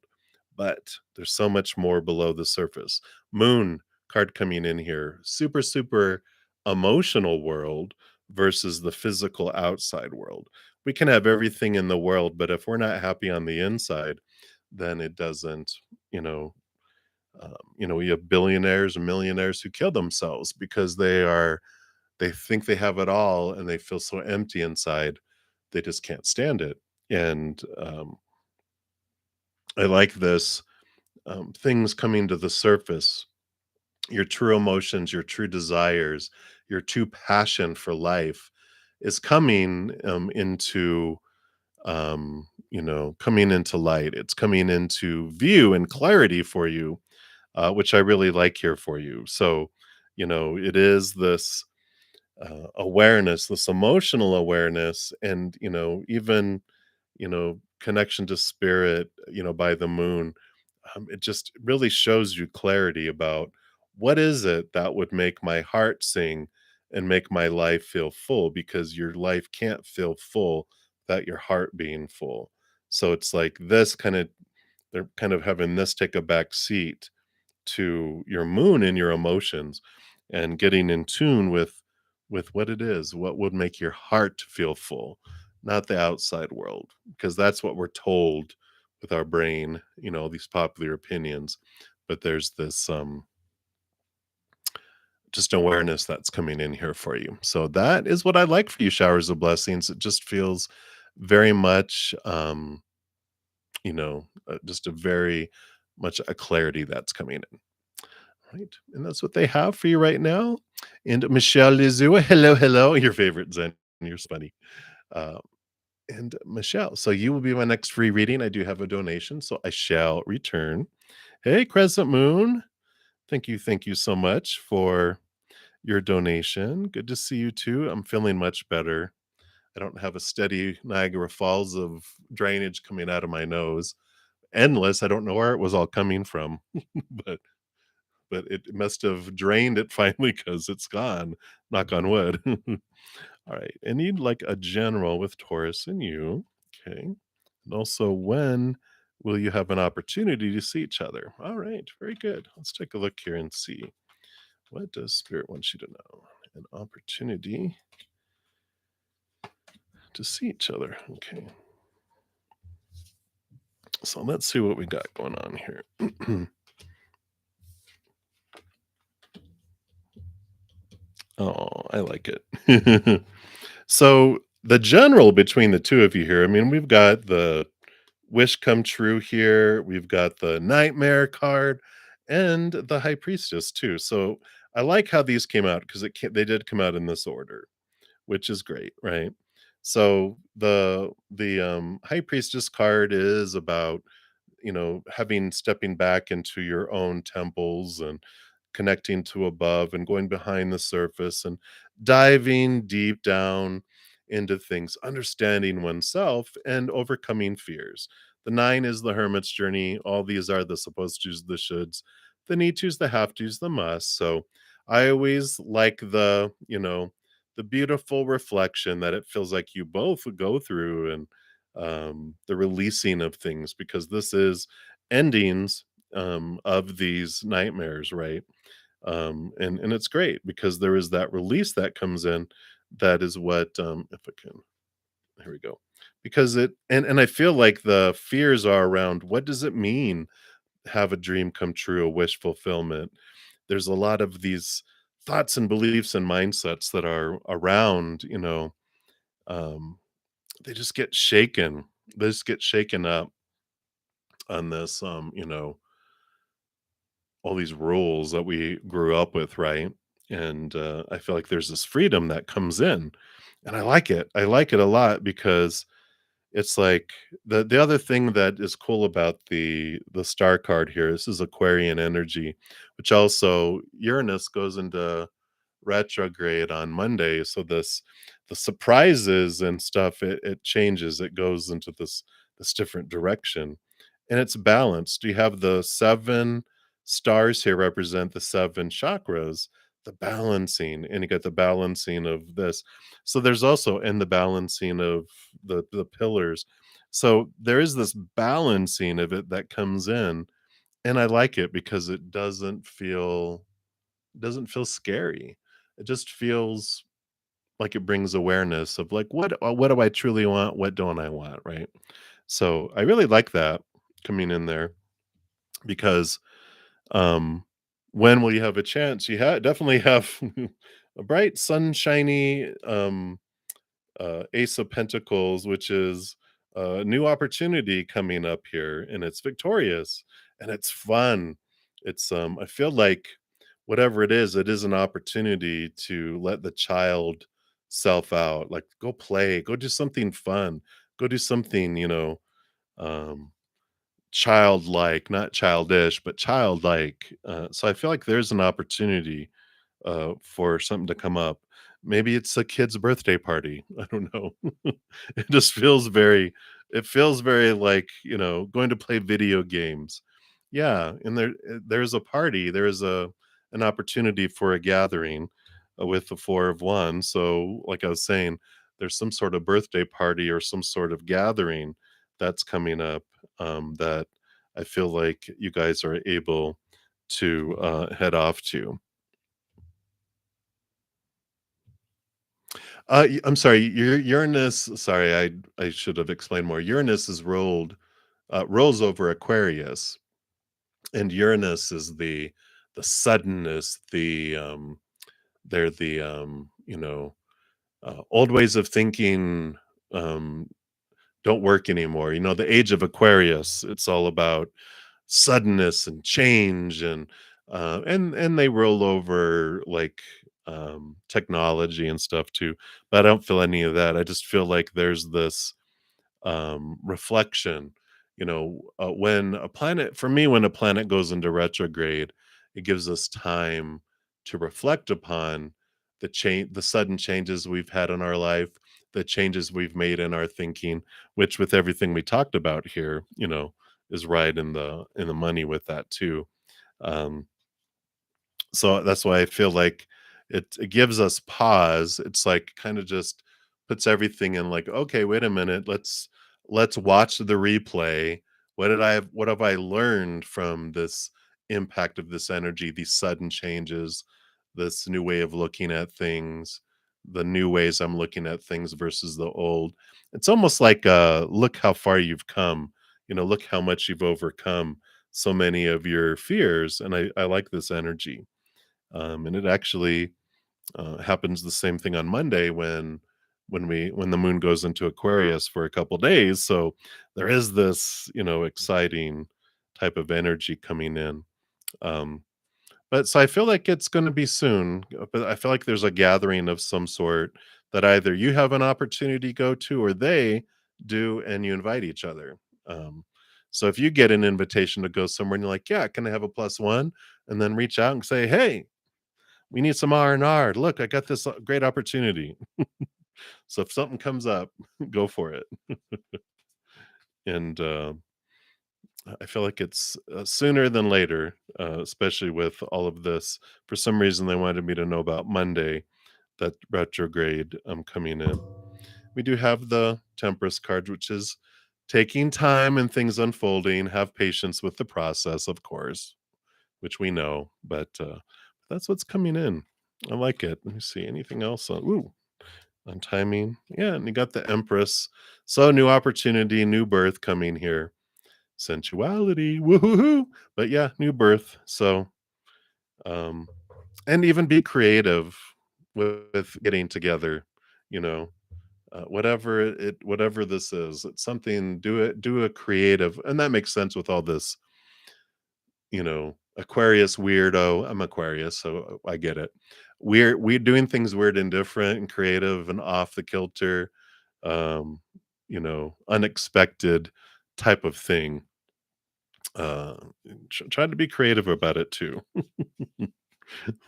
But there's so much more below the surface. Moon card coming in here, super, super emotional world versus the physical outside world. We can have everything in the world, but if we're not happy on the inside, then it doesn't, you know, we have billionaires and millionaires who kill themselves because they think they have it all and they feel so empty inside, they just can't stand it. And I like this, things coming to the surface, your true emotions, your true desires, your true passion for life. is coming into coming into light. It's coming into view and clarity for you, which I really like here for you. So, it is this awareness, this emotional awareness, and even connection to spirit, by the moon. It just really shows you clarity about what is it that would make my heart sing and make my life feel full, because your life can't feel full without your heart being full. So it's like this kind of, they're kind of having this take a back seat to your moon and your emotions, and getting in tune with what it is, what would make your heart feel full, not the outside world, because that's what we're told with our brain, these popular opinions. But there's this just awareness that's coming in here for you. So that is what I like for you, showers of blessings. It just feels very much just a very much a clarity that's coming in. Right, and that's what they have for you right now. And Michelle Lizua, hello, hello, your favorite Zen. You're so funny. Uh, and Michelle, so you will be my next free reading. I do have a donation, so I shall return. Hey, Crescent Moon. Thank you so much for your donation. Good to see you too. I'm feeling much better. I don't have a steady Niagara Falls of drainage coming out of my nose. Endless. I don't know where it was all coming from, but it must have drained it finally because it's gone, knock on wood. Alright, I need, like, a general with Taurus and you, okay, and also when will you have an opportunity to see each other? Alright, very good. Let's take a look here and see. What does Spirit want you to know? An opportunity to see each other, okay. So let's see what we got going on here. Oh, I like it. So the general between the two of you here, I mean, we've got the wish come true here, we've got the nightmare card, and the high priestess too. So I like how these came out because they did come out in this order, which is great, right? So the high priestess card is about having stepping back into your own temples and connecting to above and going behind the surface and diving deep down into things, understanding oneself and overcoming fears. The nine is the hermit's journey. All these are the supposed to's, the shoulds, the need to's, the have to's, the must. So I always like the beautiful reflection that it feels like you both would go through, and the releasing of things, because this is endings of these nightmares, right? And it's great because there is that release that comes in. That is what if I can, here we go. Because and I feel like the fears are around what does it mean have a dream come true, a wish fulfillment. There's a lot of these thoughts and beliefs and mindsets that are around, um, they just get shaken. They just get shaken up on this, all these rules that we grew up with, right? And I feel like there's this freedom that comes in, and I like it. I like it a lot because it's like the other thing that is cool about the star card here. This is Aquarian energy, which also Uranus goes into retrograde on Monday. So the surprises and stuff, it changes. It goes into this different direction. And it's balanced. You have the seven stars here represent the seven chakras, the balancing, and you get the balancing of this. So there's also in the balancing of the pillars. So there is this balancing of it that comes in. And I like it because it doesn't feel scary. It just feels like it brings awareness of like what do I truly want? What don't I want? Right. So I really like that coming in there because um when will you have a chance? You definitely have a bright, sunshiny Ace of Pentacles, which is a new opportunity coming up here, and it's victorious and it's fun. I feel like whatever it is an opportunity to let the child self out, like go play, go do something fun, go do something, um childlike, not childish, but childlike. So I feel like there's an opportunity for something to come up. Maybe it's a kid's birthday party. I don't know. It just feels very it feels very like, going to play video games. Yeah, and there's a party, there's an opportunity for a gathering with the 4 of Wands. So, like I was saying, there's some sort of birthday party or some sort of gathering that's coming up, that I feel like you guys are able to head off to. I'm sorry, Uranus, sorry, I should have explained more. Uranus is rolls over Aquarius, and Uranus is the suddenness, they're old ways of thinking, um, don't work anymore. The age of Aquarius, it's all about suddenness and change, and they roll over like technology and stuff too, but I don't feel any of that. I just feel like there's this reflection. When a planet, for me, when a planet goes into retrograde, it gives us time to reflect upon the sudden changes we've had in our life, the changes we've made in our thinking, which with everything we talked about here, is right in the money with that too. Um, so that's why I feel like it gives us pause. It's like kind of just puts everything in like, okay, wait a minute, let's watch the replay. What have I learned from this impact of this energy, these sudden changes, this new way of looking at things, the new ways I'm looking at things versus the old. It's almost like look how far you've come, look how much you've overcome so many of your fears. And I like this energy. And it actually happens the same thing on Monday when the moon goes into Aquarius for a couple days. So there is this exciting type of energy coming in. Um, but so I feel like it's going to be soon. But I feel like there's a gathering of some sort that either you have an opportunity to go to or they do, and you invite each other. Um, so if you get an invitation to go somewhere and you're like, yeah, can I have a plus one? And then reach out and say, hey, we need some R&R. Look, I got this great opportunity. So if something comes up, go for it. And I feel like it's sooner than later, especially with all of this. For some reason, they wanted me to know about Monday, that retrograde coming in. We do have the Temperance card, which is taking time and things unfolding. Have patience with the process, of course, which we know, but that's what's coming in. I like it. Let me see. Anything else? On timing. Yeah, and you got the Empress. So new opportunity, new birth coming here. Sensuality. Woohoo. But yeah, new birth. So um and even be creative with getting together, you know. Whatever this is, it's something, do a creative, and that makes sense with all this, Aquarius weirdo. I'm Aquarius, so I get it. We're doing things weird and different and creative and off the kilter, um, unexpected type of thing. Uh, try to be creative about it too.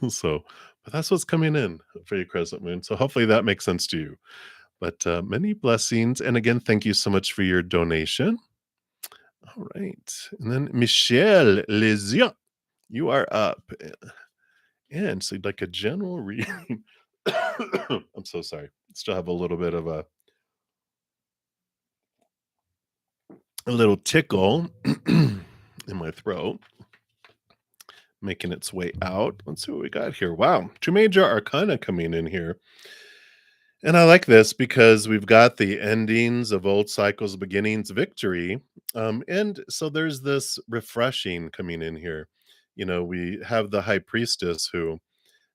So, but that's what's coming in for your crescent moon. So hopefully that makes sense to you. But many blessings, and again, thank you so much for your donation. All right, and then Michelle Lezion, you are up. And so you'd like a general reading. I'm so sorry. Still have a little bit of a little tickle in my throat, making its way out. Let's see what we got here. Wow, two major arcana coming in here. And I like this because we've got the endings of old cycles, beginnings, victory. And so there's this refreshing coming in here. We have the high priestess who,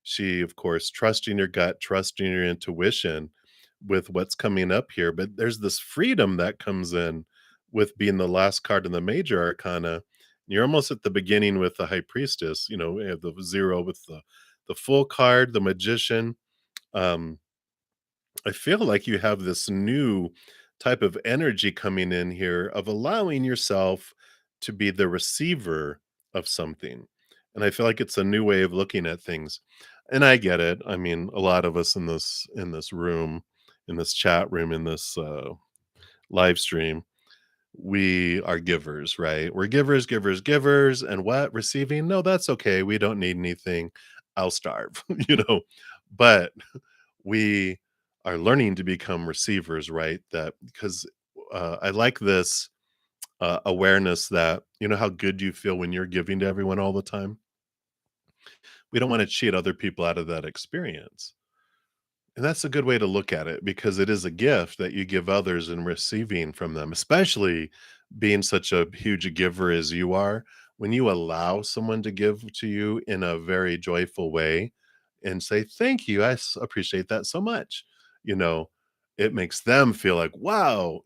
she, of course, trusting your gut, trusting your intuition with what's coming up here. But there's this freedom that comes in with being the last card in the major arcana. You're almost at the beginning with the high priestess, we have the zero with the full card, the magician. Um, I feel like you have this new type of energy coming in here of allowing yourself to be the receiver of something. And I feel like it's a new way of looking at things. And I get it. I mean, a lot of us in this room, in this chat room, in this live stream, we are givers, right? We're givers, givers, givers. And what? Receiving? No, that's okay. We don't need anything. I'll starve, But we are learning to become receivers, right? That because I like this awareness that how good you feel when you're giving to everyone all the time. We don't want to cheat other people out of that experience. And that's a good way to look at it because it is a gift that you give others and receiving from them, especially being such a huge giver as you are. When you allow someone to give to you in a very joyful way and say, "Thank you, appreciate that so much," you know, it makes them feel like, wow,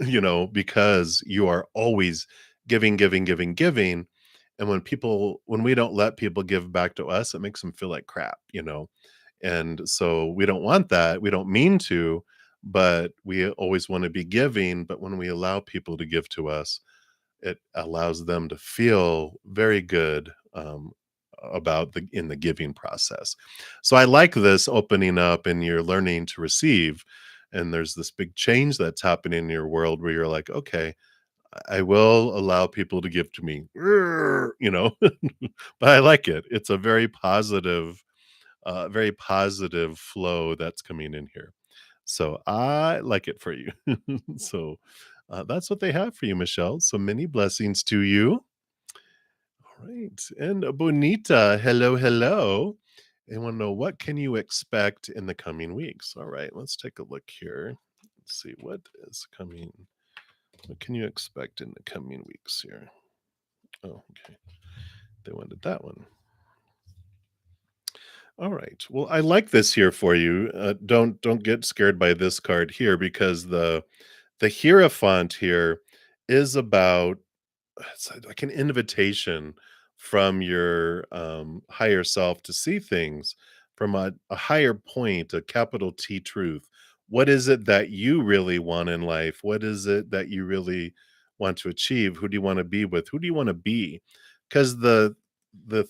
because you are always giving, giving, giving, giving. And when we don't let people give back to us, it makes them feel like crap. And so we don't want that. We don't mean to, but we always want to be giving. But when we allow people to give to us, it allows them to feel very good about the giving process. So I like this opening up and you're learning to receive. And there's this big change that's happening in your world where you're like, okay, I will allow people to give to me, but I like it. It's a very positive flow that's coming in here. So I like it for you. So that's what they have for you, Michelle. So many blessings to you. All right. And Bonita, hello, hello. I want to know what can you expect in the coming weeks? All right, let's take a look here. Let's see what is coming. What can you expect in the coming weeks here? Oh, okay. They wanted that one. All right. Well, I like this here for you. Don't get scared by this card here because the Hierophant here is about it's like an invitation from your higher self to see things from a higher point, a capital T truth. What is it that you really want in life? What is it that you really want to achieve? Who do you want to be with? Who do you want to be? Because the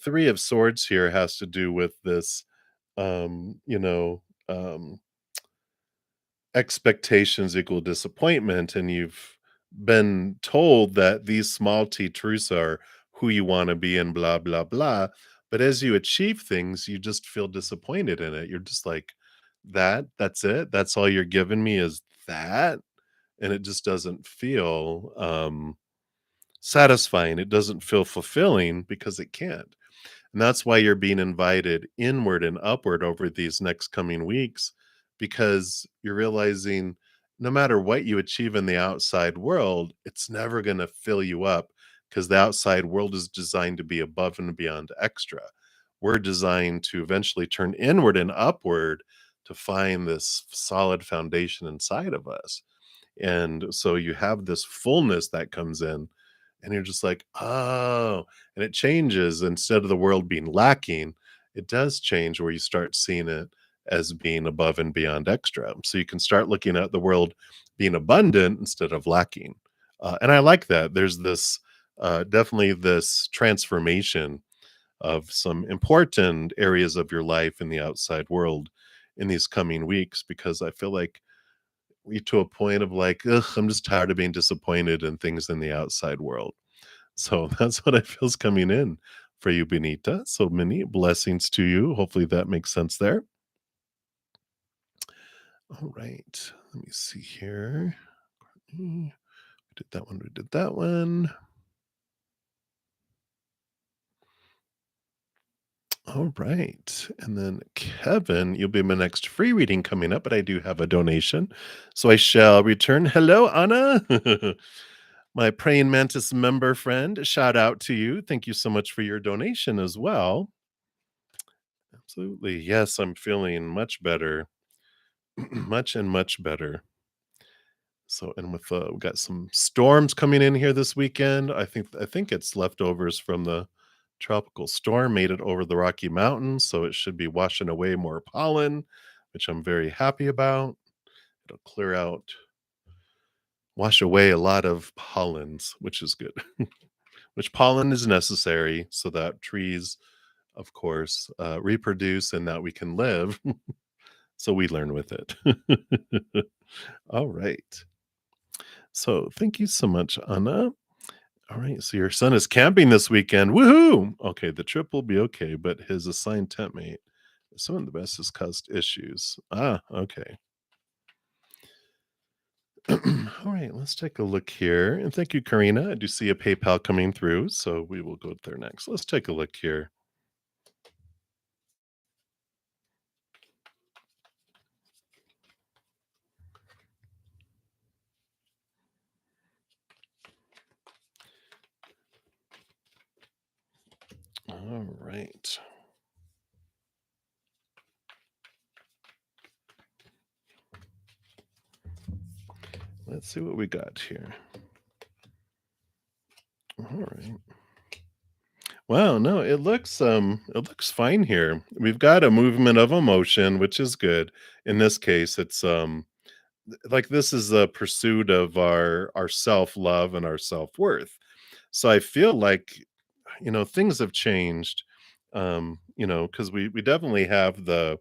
Three of Swords here has to do with this um, you know, um, expectations equal disappointment, and you've been told that these small t truths are who you want to be and blah blah blah. But as you achieve things, you just feel disappointed in it. You're just like, that's it. That's all you're giving me is that, and it just doesn't feel satisfying. It doesn't feel fulfilling because it can't. And that's why you're being invited inward and upward over these next coming weeks, because you're realizing no matter what you achieve in the outside world, it's never going to fill you up because the outside world is designed to be above and beyond extra. We're designed to eventually turn inward and upward to find this solid foundation inside of us. And so you have this fullness that comes in, and you're just like, "Oh," and it changes. Instead of the world being lacking, it does change where you start seeing it as being above and beyond extra. So you can start looking at the world being abundant instead of lacking. And I like that. There's this definitely this transformation of some important areas of your life in the outside world in these coming weeks, because I feel like we to a point of like, ugh, I'm just tired of being disappointed in things in the outside world. So that's what I feel is coming in for you, Benita. So many blessings to you. Hopefully that makes sense there. All right. Let me see here. We did that one. We did that one. All right. And then Kevin, you'll be my next free reading coming up, but I do have a donation. So I shall return. Hello, Anna. My praying mantis member friend, shout out to you. Thank you so much for your donation as well. Absolutely. Yes, I'm feeling much better, much and much better. So, and with we got some storms coming in here this weekend. I think it's leftovers from the tropical storm made it over the Rocky Mountains, so it should be washing away more pollen, which I'm very happy about. It'll clear out, wash away a lot of pollens, which is good. Which pollen is necessary so that trees, of course, reproduce and that we can live. So we learn with it. All right. So thank you so much, Anna. All right. So your son is camping this weekend. Woohoo! Okay, the trip will be okay, but his assigned tent mate, some of the best has caused issues. Ah, okay. All right, let's take a look here. And thank you, Karina. I do see a PayPal coming through, so we will go there next. Let's take a look here. All right. Let's see what we got here. All right. Wow, no, it looks fine here. We've got a movement of emotion, which is good. In this case, it's like this is a pursuit of our self-love and our self-worth. So I feel like, things have changed. Because we definitely have the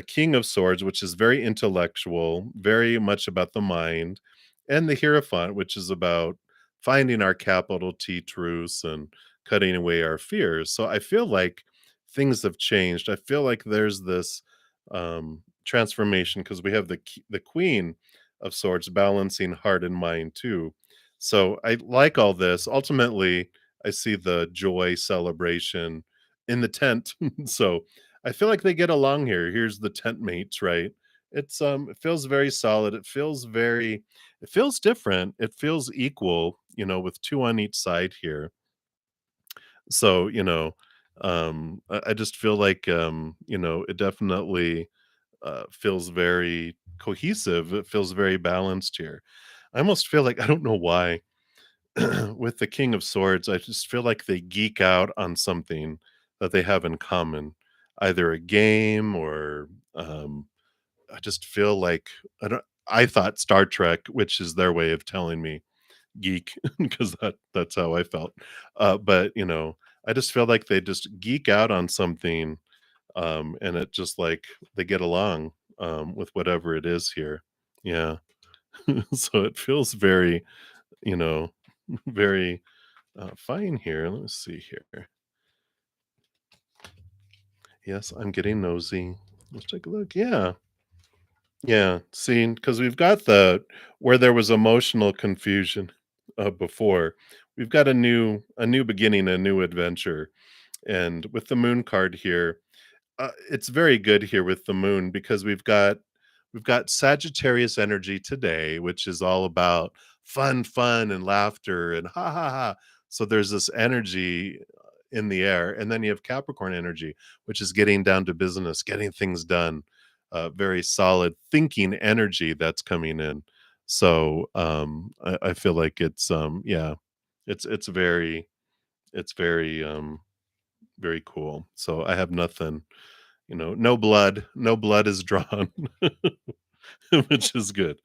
King of Swords, which is very intellectual, very much about the mind, and the Hierophant, which is about finding our capital T truths and cutting away our fears. So I feel like things have changed. I feel like there's this transformation because we have the Queen of Swords balancing heart and mind too. So I like all this. Ultimately, I see the joy celebration in the tent. So I feel like they get along here. Here's the tent mates, right? It feels very solid. It feels different. It feels equal, with two on each side here. So, I just feel like it definitely feels very cohesive. It feels very balanced here. I almost feel like I don't know why with the King of Swords, I just feel like they geek out on something that they have in common, either a game or I just feel like I thought Star Trek, which is their way of telling me geek, because that's how I felt. But I just feel like they just geek out on something, and it just like they get along with whatever it is here. Yeah. So it feels very, you know, very fine here. Let's see here. Yes, I'm getting nosy. Let's take a look. Yeah. Yeah. See, because we've got where there was emotional confusion before, we've got a new beginning, a new adventure. And with the moon card here, it's very good here with the moon because we've got Sagittarius energy today, which is all about fun, and laughter and ha ha ha. So there's this energy in the air, and then you have Capricorn energy, which is getting down to business, getting things done. Very solid thinking energy that's coming in. So I feel like yeah, it's very very cool. So I have nothing, no blood is drawn, which is good.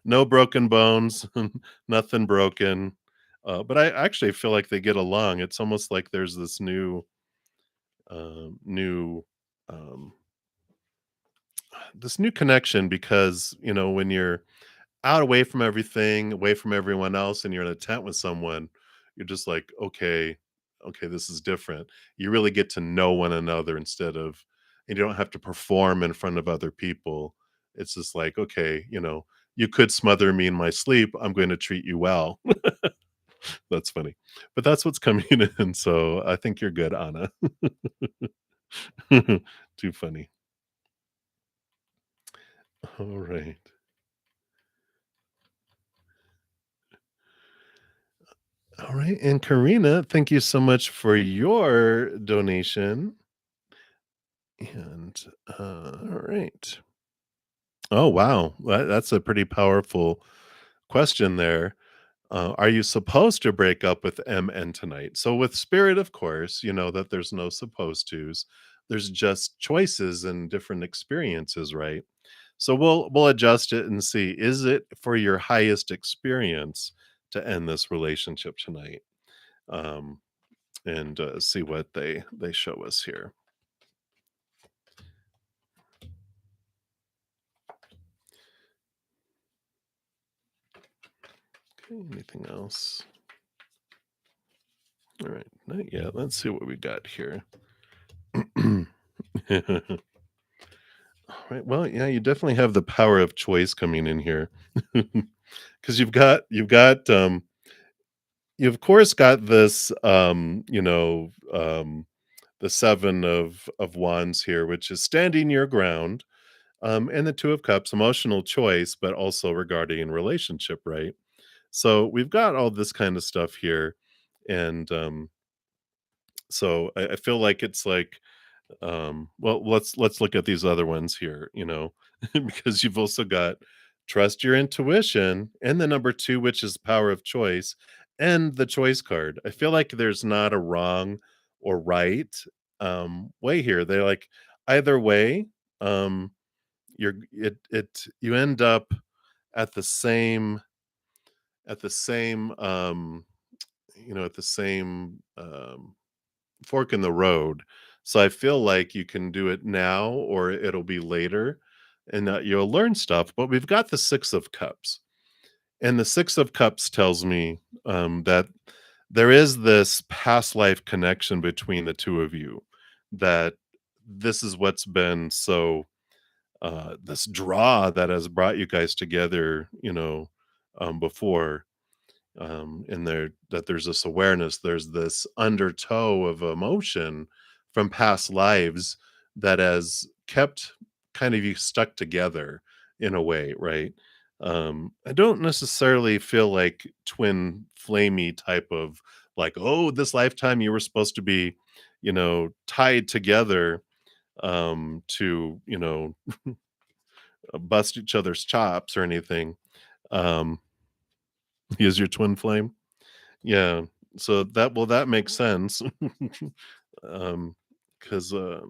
No broken bones, nothing broken. But I actually feel like they get along. It's almost like there's this new, um, this new connection because when you're out away from everything, away from everyone else, and you're in a tent with someone, you're just like, okay, this is different. You really get to know one another and you don't have to perform in front of other people. It's just like, okay, you could smother me in my sleep. I'm going to treat you well. That's funny. But that's what's coming in. So I think you're good, Anna. Too funny. All right. All right. And Karina, thank you so much for your donation. And all right. Oh, wow. That's a pretty powerful question there. Are you supposed to break up with MN tonight? So, with spirit, of course, you know that there's no supposed tos. There's just choices and different experiences, right? So we'll adjust it and see, is it for your highest experience to end this relationship tonight? Um, and see what they show us here. Okay, anything else? All right, not yet. Let's see what we got here. All right. Well, yeah, you definitely have the power of choice coming in here. Because you of course got this the 7 of wands here, which is standing your ground, and the 2 of cups, emotional choice, but also regarding relationship, right? So we've got all this kind of stuff here, and so I feel like it's like, well, let's look at these other ones here, because you've also got trust your intuition and the number 2, which is power of choice, and the choice card. I feel like there's not a wrong or right way here. They're like either way, um, you end up at the same at the same at the same fork in the road. So I feel like you can do it now or it'll be later and that you'll learn stuff. But we've got the 6 of cups. And the 6 of cups tells me that there is this past life connection between the two of you, that this is what's been so this draw that has brought you guys together, before, and there's this awareness, there's this undertow of emotion from past lives that has kept kind of you stuck together in a way, right? I don't necessarily feel like twin flamey type of like, oh, this lifetime you were supposed to be, tied together to, bust each other's chops or anything. Um, he is your twin flame. Yeah. So that makes sense. Um, because I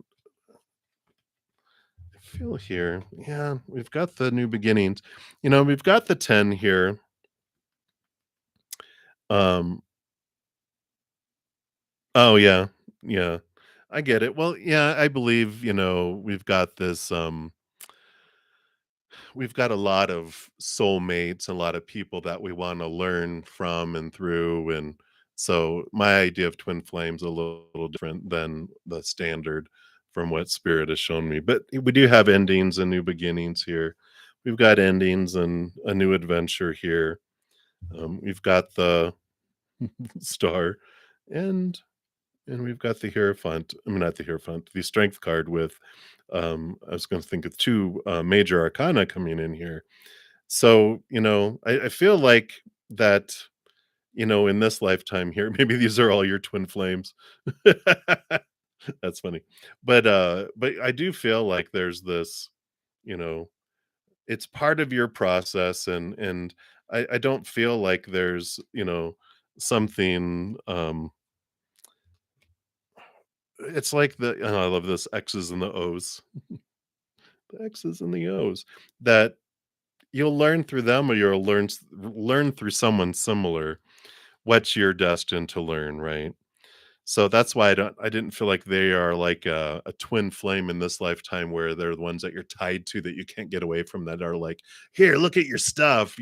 feel here, yeah, we've got the new beginnings. We've got the 10 here. Um, oh yeah, yeah. I get it. Well, yeah, I believe, we've got a lot of soulmates, a lot of people that we want to learn from and through. And so my idea of twin flames a little different than the standard from what spirit has shown me. But we do have endings and new beginnings here. We've got endings and a new adventure here. We've got the star and we've got the Hierophant. I mean, not the Hierophant, the Strength card with, I was going to think of two major arcana coming in here. So, I feel like that, in this lifetime here, maybe these are all your twin flames. That's funny. But I do feel like there's this, you know, it's part of your process and I don't feel like there's, something it's like I love this X's and the O's. The X's and the O's that you'll learn through them or you'll learn through someone similar what you're destined to learn, right? So that's why I didn't feel like they are like a twin flame in this lifetime where they're the ones that you're tied to that you can't get away from that are like, here, look at your stuff.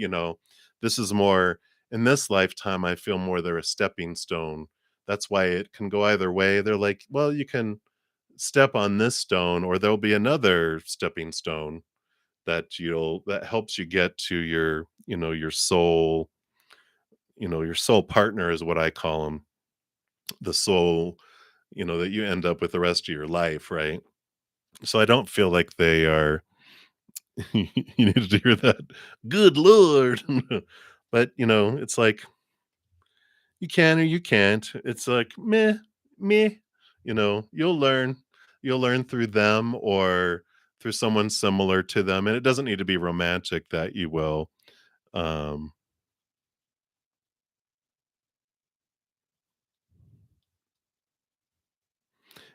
This is more in this lifetime, I feel more they're a stepping stone. That's why it can go either way. They're like, well, you can step on this stone or there'll be another stepping stone that helps you get to your soul partner is what I call them, the soul, that you end up with the rest of your life, right? So I don't feel like they are you needed to hear that. Good lord. But, it's like you can or you can't. It's like meh, meh. You'll learn through them or through someone similar to them, and it doesn't need to be romantic that you will. Um,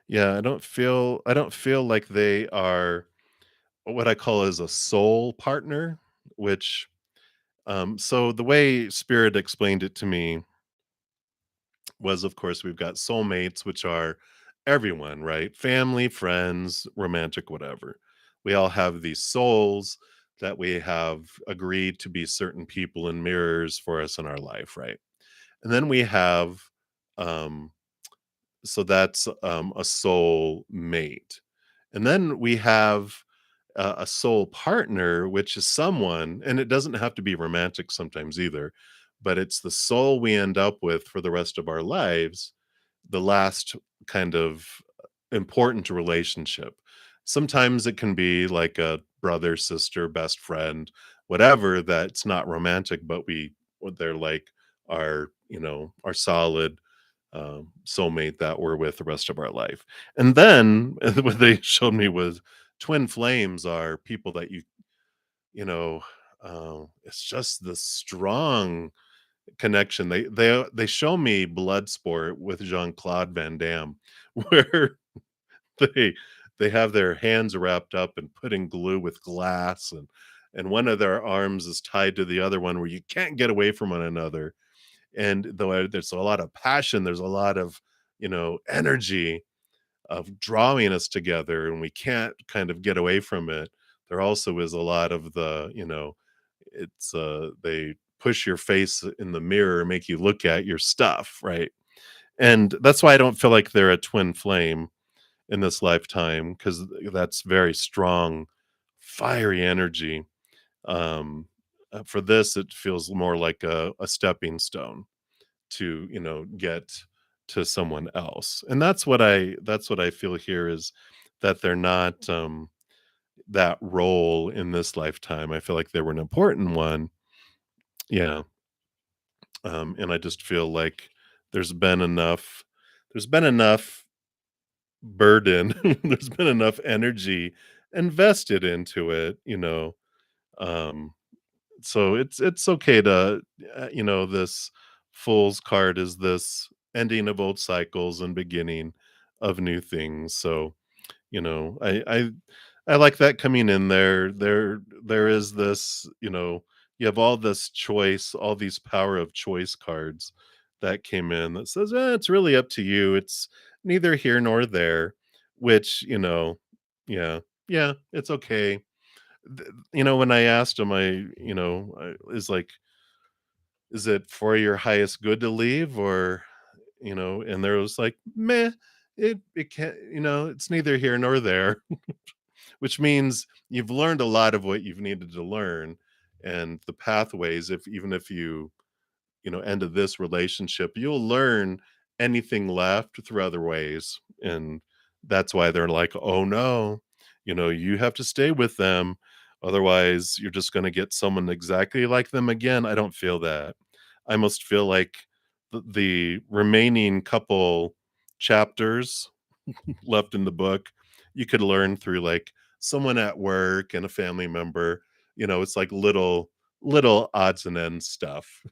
yeah, I don't feel like they are what I call as a soul partner, which so the way Spirit explained it to me was, of course, we've got soulmates, which are everyone, right? Family, friends, romantic, whatever. We all have these souls that we have agreed to be certain people and mirrors for us in our life, right? And then we have, um, so that's a soul mate. And then we have a soul partner, which is someone, and it doesn't have to be romantic sometimes either, but it's the soul we end up with for the rest of our lives, the last kind of important relationship. Sometimes it can be like a brother, sister, best friend, whatever, that's not romantic, but they're like our solid soulmate that we're with the rest of our life. And then what they showed me was twin flames are people that you know, it's just the strong connection. They show me Bloodsport with Jean-Claude Van Damme, where they they have their hands wrapped up and put in glue with glass, and one of their arms is tied to the other one where you can't get away from one another. And though there's a lot of passion, there's a lot of energy of drawing us together, and we can't kind of get away from it. There also is a lot of it's they push your face in the mirror, make you look at your stuff, right? And that's why I don't feel like they're a twin flame in this lifetime, because that's very strong, fiery energy. For this, it feels more like a stepping stone to get to someone else, and that's what I feel here is that they're not that role in this lifetime. I feel like they were an important one. Yeah. And I just feel like there's been enough there's been enough burden, there's been enough energy invested into it, um so it's okay to this fool's card is this ending of old cycles and beginning of new things. So I like that coming in there. There is this, you have all this choice, all these power of choice cards that came in that says, it's really up to you. It's neither here nor there, which, yeah, yeah, it's okay. When I asked him, is like, is it for your highest good to leave, or, and there was like, meh, it can't, it's neither here nor there. Which means you've learned a lot of what you've needed to learn, and the pathways, if even if end of this relationship, you'll learn anything left through other ways. And that's why they're like, oh no, you have to stay with them. Otherwise, you're just going to get someone exactly like them again. I don't feel that. I must feel like the remaining couple chapters left in the book, you could learn through like someone at work and a family member. It's like little odds and ends stuff.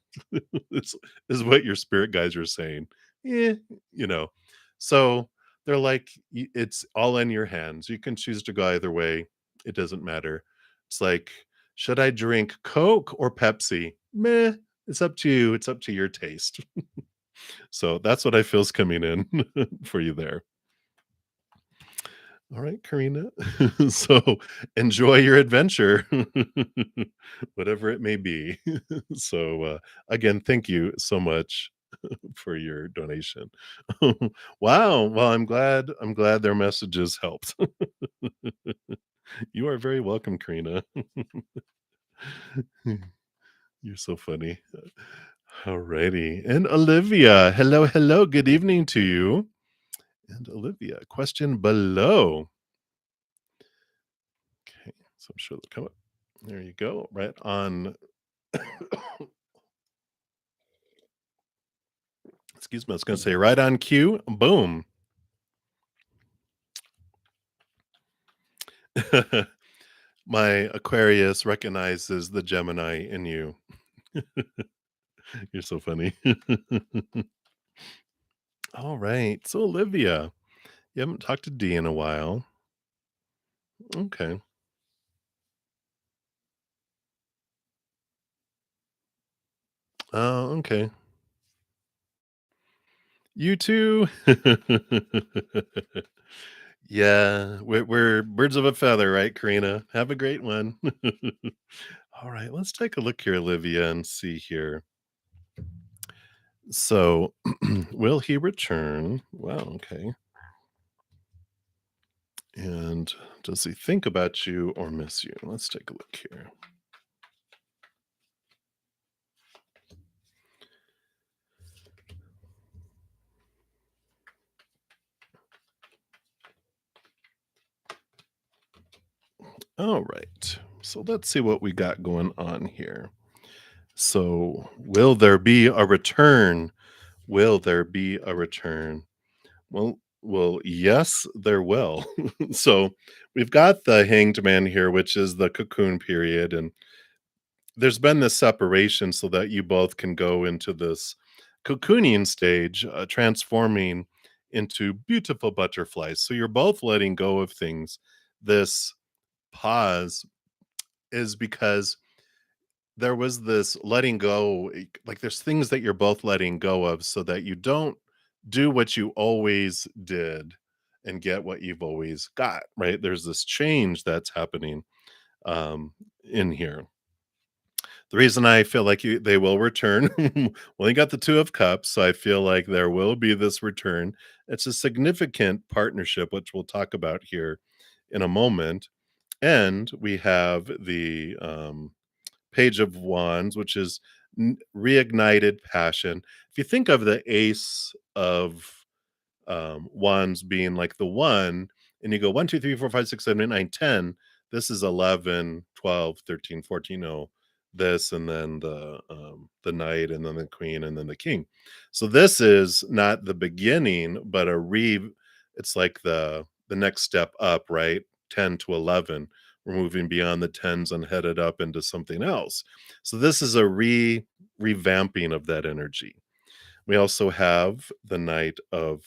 This is what your spirit guides are saying. Yeah, you know. So they're like, it's all in your hands. You can choose to go either way. It doesn't matter. It's like, should I drink Coke or Pepsi? Meh. It's up to you. It's up to your taste. So that's what I feel's coming in for you there. All right, Karina. So enjoy your adventure, whatever it may be. So, again, thank you so much for your donation. Wow. Well, I'm glad their messages helped. You are very welcome, Karina. You're so funny. Alrighty. And Olivia. Hello, hello. Good evening to you. And Olivia, question below. Okay, so I'm sure they'll come up. There you go. Right on. Excuse me. I was going to say right on cue. Boom. My Aquarius recognizes the Gemini in you. You're so funny. All right. So, Olivia, you haven't talked to Dee in a while. Okay. Oh, okay. You too. Yeah, we're birds of a feather, right, Karina? Have a great one. All right, let's take a look here, Olivia, and see here. So, will he return? Wow, okay. And does he think about you or miss you? Let's take a look here. All right. So let's see what we got going on here. So, will there be a return? Will there be a return? Well, yes, there will. So, we've got the Hanged Man here, which is the cocoon period, and there's been this separation so that you both can go into this cocooning stage, transforming into beautiful butterflies. So, you're both letting go of things. This pause is because there was this letting go, like, there's things that you're both letting go of so that you don't do what you always did and get what you've always got, right? There's this change that's happening, in here. The reason I feel like they will return, well, you got the 2 of Cups, so I feel like there will be this return. It's a significant partnership, which we'll talk about here in a moment, and we have the, Page of Wands, which is reignited passion. If you think of the Ace of wands being like the one, and you go 1, 2, 3, 4, 5, 6, 7, 8, 9, 10. This is 11, 12, 13, 14. Oh, this, and then the knight, and then the queen, and then the king. So this is not the beginning, but it's like the next step up, right? 10 to 11. We're moving beyond the tens and headed up into something else. So this is a revamping of that energy. We also have the Knight of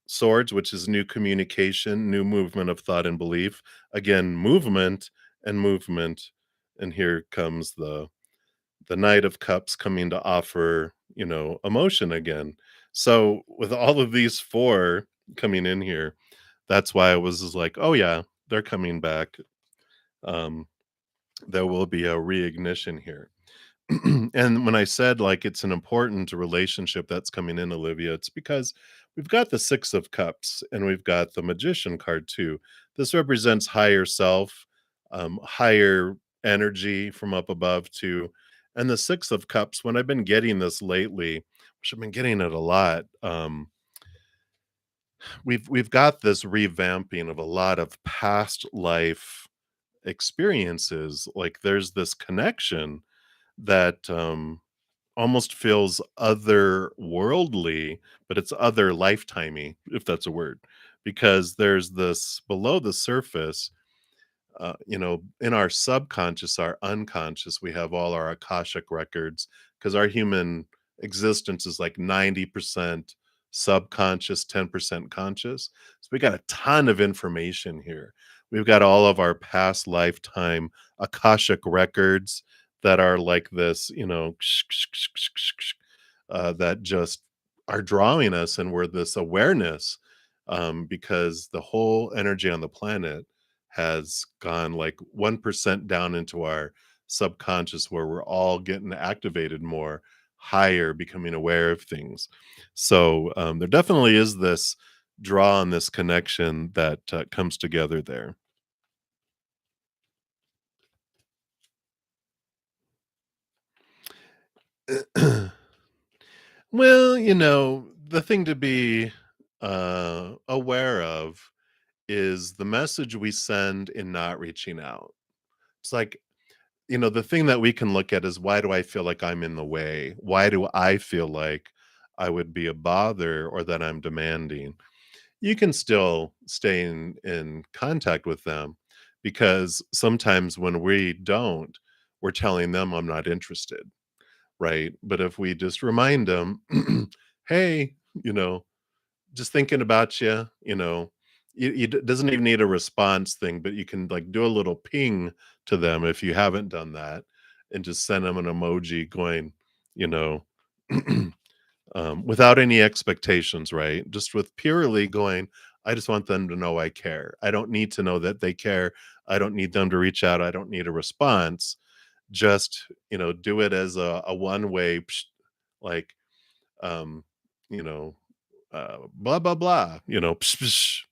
Swords, which is new communication, new movement of thought and belief. Again, movement and movement. And here comes the Knight of Cups coming to offer, emotion again. So with all of these four coming in here, that's why I was just like, oh yeah, they're coming back. Um, there will be a reignition here. And when I said like it's an important relationship that's coming in, Olivia, it's because we've got the Six of Cups and we've got the Magician card too. This represents higher self, higher energy from up above too. And the Six of Cups, when I've been getting this lately, which I've been getting it a lot, we've got this revamping of a lot of past life experiences. Like there's this connection that almost feels otherworldly, but it's other lifetimey, if that's a word, because there's this below the surface, in our subconscious, our unconscious, we have all our Akashic records because our human existence is like 90% subconscious, 10% conscious. So we got a ton of information here. We've got all of our past lifetime Akashic records that are like this, that just are drawing us, and we're this awareness, because the whole energy on the planet has gone like 1% down into our subconscious where we're all getting activated more higher, becoming aware of things. So there definitely is this draw on this connection that comes together there. Well, the thing to be aware of is the message we send in not reaching out. It's like, the thing that we can look at is, why do I feel like I'm in the way? Why do I feel like I would be a bother or that I'm demanding? You can still stay in contact with them, because sometimes when we don't, we're telling them I'm not interested, right? But if we just remind them, hey, just thinking about you, doesn't even need a response thing, but you can like do a little ping to them if you haven't done that, and just send them an emoji going, you know, without any expectations, right? Just with purely going, I just want them to know I care. I don't need to know that they care. I don't need them to reach out. I don't need a response. Just, do it as a one way, like, um, you know, blah, blah, blah, psh,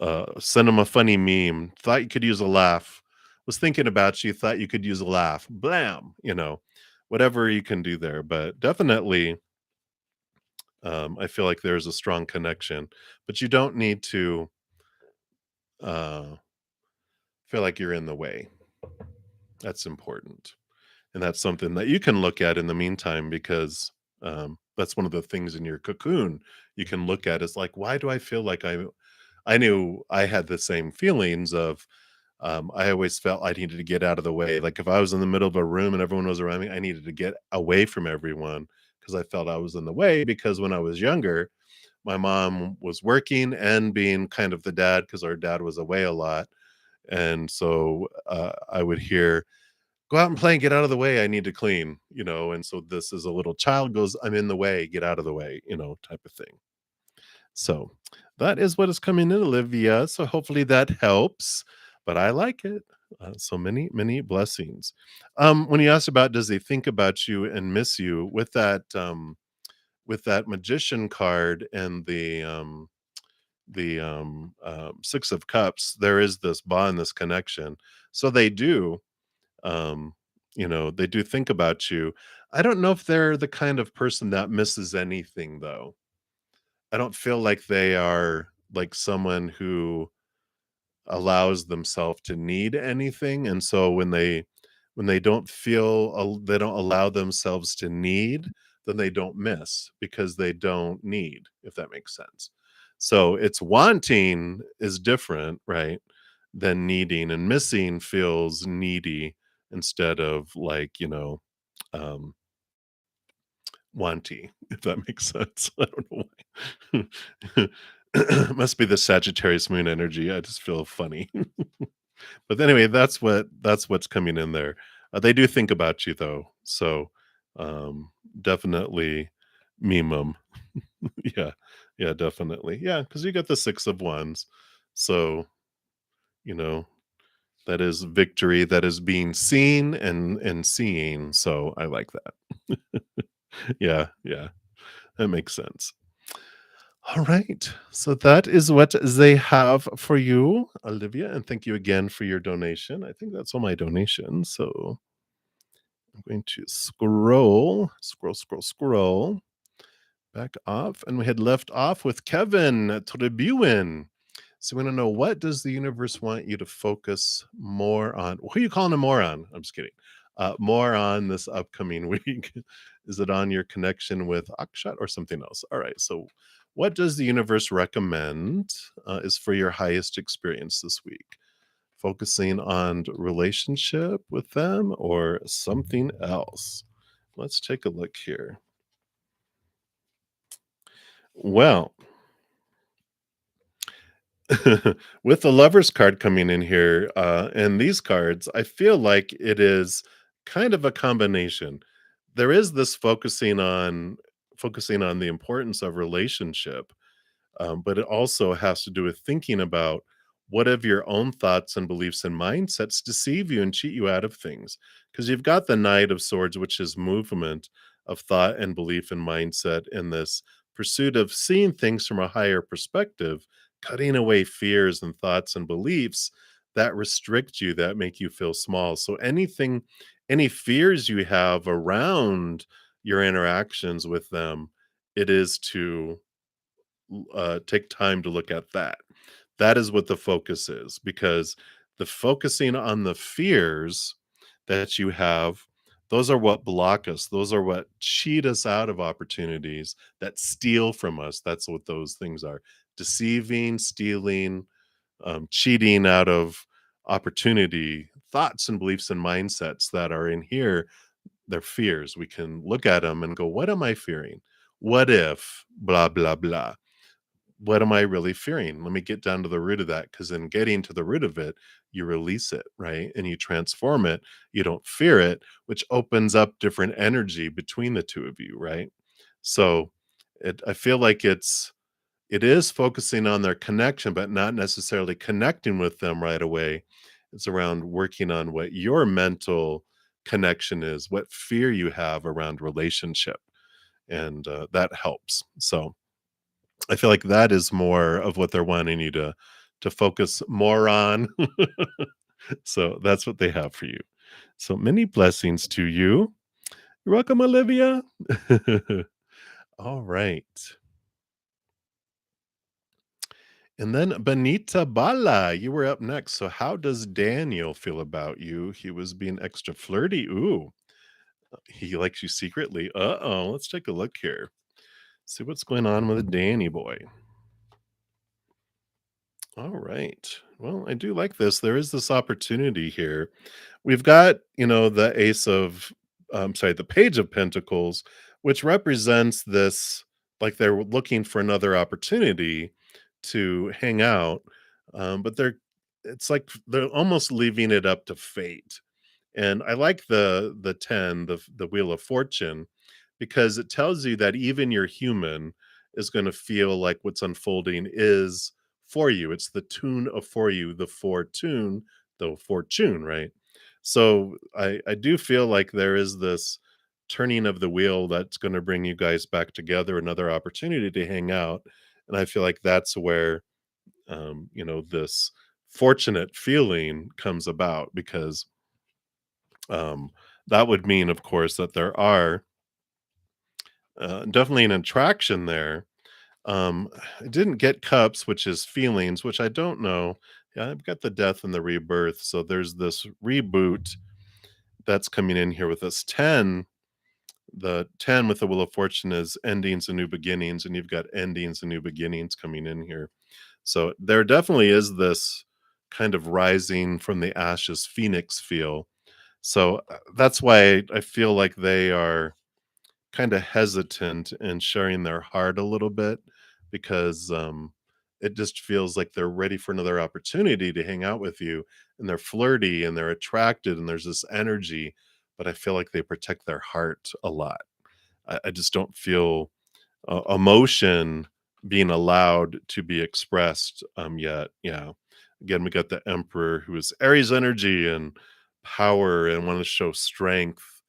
psh, send them a funny meme. Thought you could use a laugh. Was thinking about you. Thought you could use a laugh. Blam, whatever you can do there. But definitely, I feel like there's a strong connection, but you don't need to uh, feel like you're in the way. That's important. And that's something that you can look at in the meantime because that's one of the things in your cocoon you can look at is like, why do I feel like I knew I had the same feelings of I always felt I needed to get out of the way. Like if I was in the middle of a room and everyone was around me, I needed to get away from everyone because I felt I was in the way. Because when I was younger, my mom was working and being kind of the dad because our dad was away a lot. And so I would hear, go out and play and get out of the way. I need to clean, And so this is a little child goes, I'm in the way, get out of the way, type of thing. So that is what is coming in, Olivia. So hopefully that helps. But I like it. So many, many blessings. When you asked about does he think about you and miss you with that magician card and the 6 of cups, there is this bond, this connection. So they do, um, they do think about you. I don't know if they're the kind of person that misses anything, though. I don't feel like they are like someone who allows themselves to need anything, and so when they don't feel they don't allow themselves to need, then they don't miss because they don't need, if that makes sense. So it's wanting is different, right, than needing, and missing feels needy instead of like, um, wanty, if that makes sense. I don't know why. Must be the Sagittarius moon energy. I just feel funny. But anyway, that's what's coming in there. They do think about you though, so definitely meme 'em. Yeah, yeah, definitely. Yeah, because you got the 6 of wands, so you know that is victory. That is being seen and seeing. So I like that. Yeah, yeah, that makes sense. All right. So that is what they have for you, Olivia. And thank you again for your donation. I think that's all my donations. So I'm going to scroll back off. And we had left off with Kevin Trebuen. So we want to know, what does the universe want you to focus more on? Who are you calling a moron? I'm just kidding. More on this upcoming week. Is it on your connection with Akshat or something else? All right. So what does the universe recommend is for your highest experience this week? Focusing on relationship with them or something else? Let's take a look here. Well, with the lovers card coming in here, and these cards, I feel like it is kind of a combination. There is this focusing on the importance of relationship, but it also has to do with thinking about what of your own thoughts and beliefs and mindsets deceive you and cheat you out of things. Because you've got the Knight of Swords, which is movement of thought and belief and mindset in this pursuit of seeing things from a higher perspective, cutting away fears and thoughts and beliefs that restrict you, that make you feel small. So any fears you have around your interactions with them, it is to take time to look at that. That is what the focus is, because the focusing on the fears that you have, those are what block us. Those are what cheat us out of opportunities, that steal from us. That's what those things are: deceiving, stealing, cheating out of opportunity, thoughts and beliefs and mindsets that are in here. They're fears. We can look at them and go, what am I fearing? What if blah, blah, blah? what am I really fearing? Let me get down to the root of that, because in getting to the root of it, you release it, right? And you transform it. You don't fear it, which opens up different energy between the two of you, right? So I feel like it is focusing on their connection, but not necessarily connecting with them right away. It's around working on what your mental connection is, what fear you have around relationship, and that helps. So I feel like that is more of what they're wanting you to focus more on. So that's what they have for you. So many blessings to you. You're welcome, Olivia. All right. And then Benita Bala, you were up next. So how does Daniel feel about you? He was being extra flirty. Ooh, he likes you secretly. Uh-oh, let's take a look here. See what's going on with Danny boy. All right. Well, I do like this. There is this opportunity here. We've got, the the Page of Pentacles, which represents this, like they're looking for another opportunity to hang out. But it's like they're almost leaving it up to fate. And I like the 10, the Wheel of Fortune, because it tells you that even your human is going to feel like what's unfolding is for you. It's the tune of for you, the fortune, the fortune, right? So I do feel like there is this turning of the wheel that's going to bring you guys back together, another opportunity to hang out. And I feel like that's where this fortunate feeling comes about, because um, that would mean, of course, that there are definitely an attraction there. I didn't get cups, which is feelings, which I don't know. Yeah, I've got the death and the rebirth. So there's this reboot that's coming in here with this 10. The 10 with the Wheel of Fortune is endings and new beginnings, and you've got endings and new beginnings coming in here. So there definitely is this kind of rising from the ashes phoenix feel. So that's why I feel like they are kind of hesitant in sharing their heart a little bit, because it just feels like they're ready for another opportunity to hang out with you, and they're flirty and they're attracted and there's this energy, but I feel like they protect their heart a lot. I just don't feel emotion being allowed to be expressed yet. Yeah. Again, we got the Emperor, who is Aries energy and power and want to show strength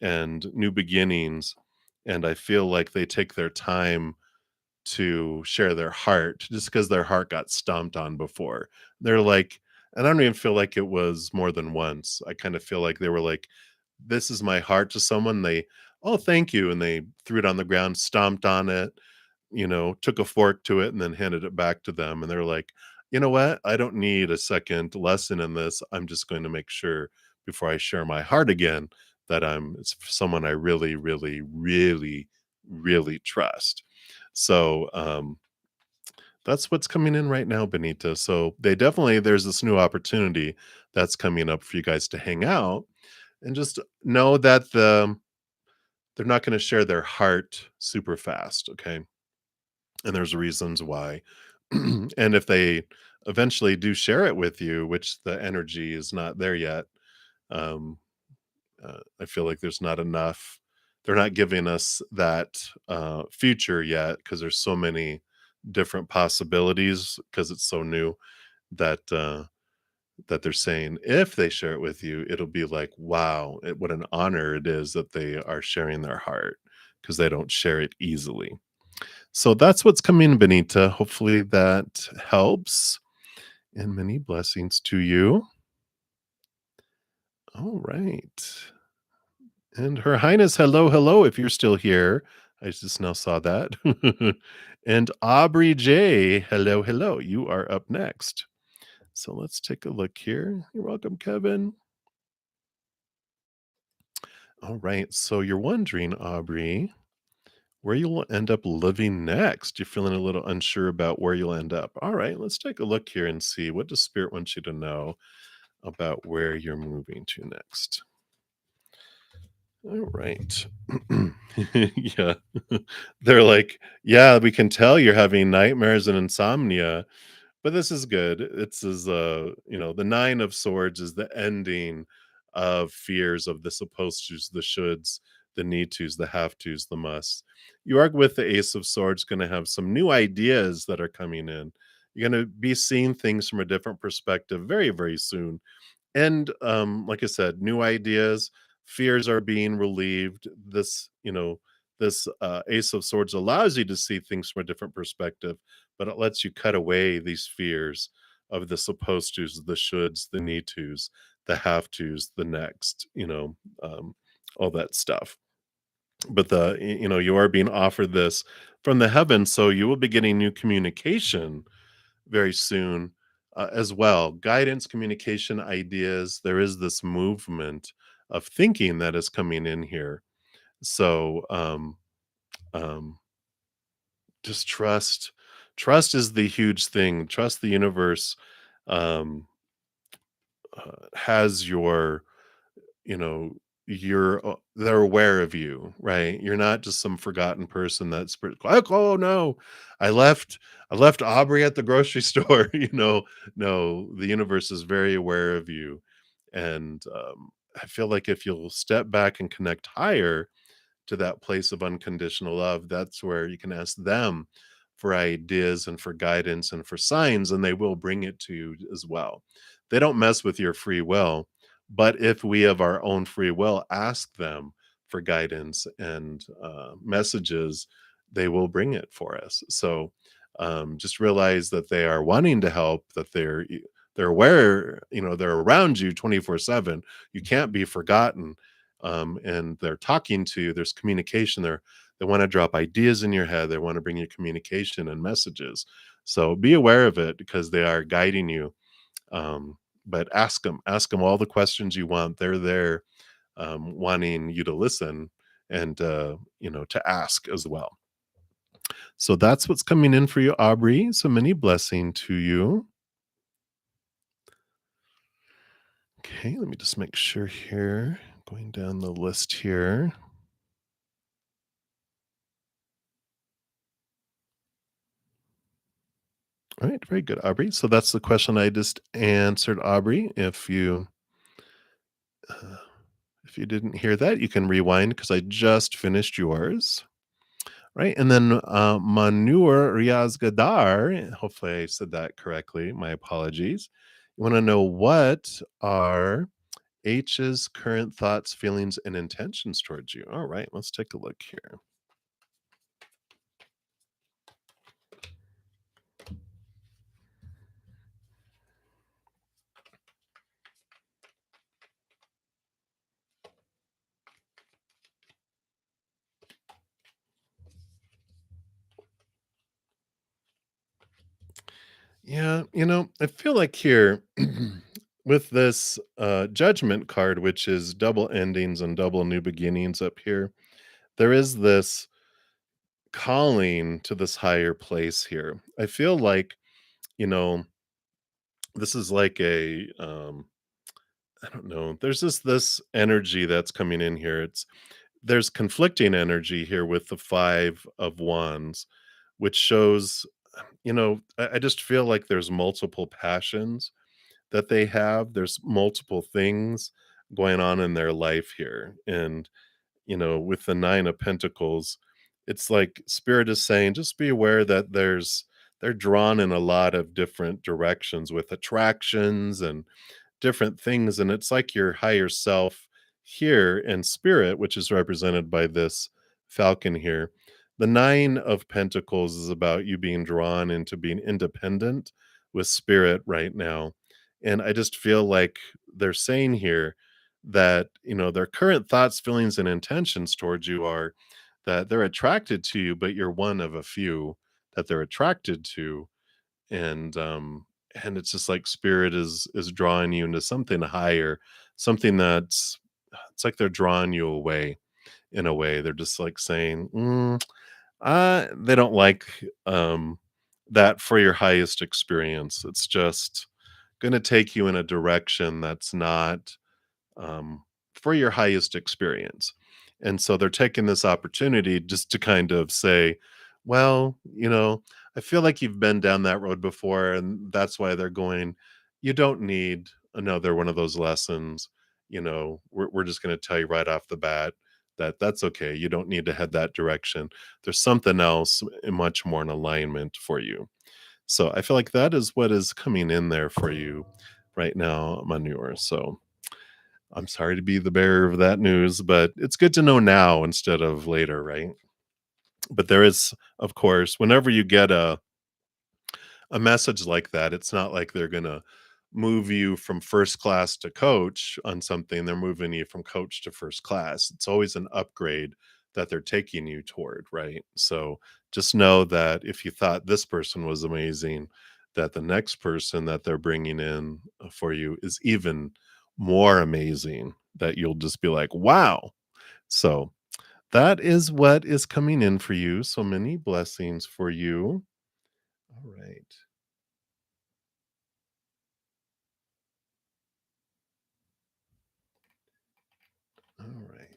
and new beginnings. And I feel like they take their time to share their heart, just because their heart got stomped on before. They're like, and I don't even feel like it was more than once. I kind of feel like they were like, this is my heart to someone. They, oh, thank you. And they threw it on the ground, stomped on it, took a fork to it and then handed it back to them. And they're like, you know what? I don't need a second lesson in this. I'm just going to make sure before I share my heart again that it's someone I really, really, really, really trust. So that's what's coming in right now, Benita. So there's this new opportunity that's coming up for you guys to hang out, and just know that they're not going to share their heart super fast. Okay. And there's reasons why. And if they eventually do share it with you, which the energy is not there yet, um, I feel like there's not enough. They're not giving us that future yet, because there's so many different possibilities, because it's so new, that that they're saying if they share it with you, it'll be like, wow, what an honor it is that they are sharing their heart, because they don't share it easily. So that's what's coming, Benita. Hopefully that helps. And many blessings to you. All right. And Her Highness, hello, hello, if you're still here. I just now saw that. And Aubrey J, hello, hello. You are up next. So let's take a look here. You're welcome, Kevin. All right. So you're wondering, Aubrey, where you'll end up living next. You're feeling a little unsure about where you'll end up. All right, let's take a look here and see, what does Spirit want you to know about where you're moving to next. All right. Yeah. They're like, "Yeah, we can tell you're having nightmares and insomnia, but this is good." It's is, the 9 of swords is the ending of fears of the supposed tos, the shoulds, the need tos, the have tos, the musts. You are with the ace of swords gonna have some new ideas that are coming in. You're gonna be seeing things from a different perspective very, very soon. And like I said, new ideas, fears are being relieved. This ace of swords allows you to see things from a different perspective, but it lets you cut away these fears of the supposed tos, the shoulds, the need tos, the have tos, the next, all that stuff. But you are being offered this from the heavens, so you will be getting new communication very soon, as well. Guidance, communication, ideas. There is this movement of thinking that is coming in here. So, um, just trust. Trust is the huge thing. Trust the universe um, has your you know, they're aware of you, right? You're not just some forgotten person that's like, "Oh, no, I left I left Aubrey at the grocery store," No, the universe is very aware of you, and, I feel like if you'll step back and connect higher to that place of unconditional love, that's where you can ask them for ideas and for guidance and for signs, and they will bring it to you as well. They don't mess with your free will, but if we of our own free will ask them for guidance and messages, they will bring it for us. So just realize that they are wanting to help, that they're aware, they're around you 24/7. You can't be forgotten, and they're talking to you. There's communication there. They want to drop ideas in your head. They want to bring you communication and messages. So be aware of it because they are guiding you. But ask them all the questions you want. They're there, wanting you to listen and to ask as well. So that's what's coming in for you, Aubrey. So many blessing to you. Okay, let me just make sure here. Going down the list here. All right, very good, Aubrey. So that's the question I just answered, Aubrey. Uh, if you didn't hear that, you can rewind because I just finished yours. Right, and then Manur Riaz Gadar. Hopefully, I said that correctly. My apologies. You want to know what are H's current thoughts, feelings, and intentions towards you? All right, let's take a look here. Yeah, I feel like here with this judgment card, which is double endings and double new beginnings up here, there is this calling to this higher place here. I feel like, you know, this is like I don't know, there's this energy that's coming in here. There's conflicting energy here with the 5 of wands, which shows, I just feel like there's multiple passions that they have. There's multiple things going on in their life here. And, with the 9 of pentacles, it's like spirit is saying, just be aware that they're drawn in a lot of different directions with attractions and different things. And it's like your higher self here in spirit, which is represented by this falcon here. The 9 of pentacles is about you being drawn into being independent with spirit right now. And I just feel like they're saying here that, their current thoughts, feelings, and intentions towards you are that they're attracted to you, but you're one of a few that they're attracted to. And it's just like spirit is drawing you into something higher, something that's it's like they're drawing you away in a way. They're just like saying, they don't like that for your highest experience. It's just going to take you in a direction that's not for your highest experience. And so they're taking this opportunity just to kind of say, well, I feel like you've been down that road before. And that's why they're going, you don't need another one of those lessons. We're just going to tell you right off the bat that that's okay. You don't need to head that direction. There's something else much more in alignment for you. So I feel like that is what is coming in there for you right now, Manure. So I'm sorry to be the bearer of that news, but it's good to know now instead of later, right? But there is, of course, whenever you get a message like that, it's not like they're gonna move you from first class to coach on something. They're moving you from coach to first class. It's always an upgrade that they're taking you toward, right? So just know that if you thought this person was amazing, that the next person that they're bringing in for you is even more amazing, that you'll just be like, wow. So that is what is coming in for you. So many blessings for you. All right. All right.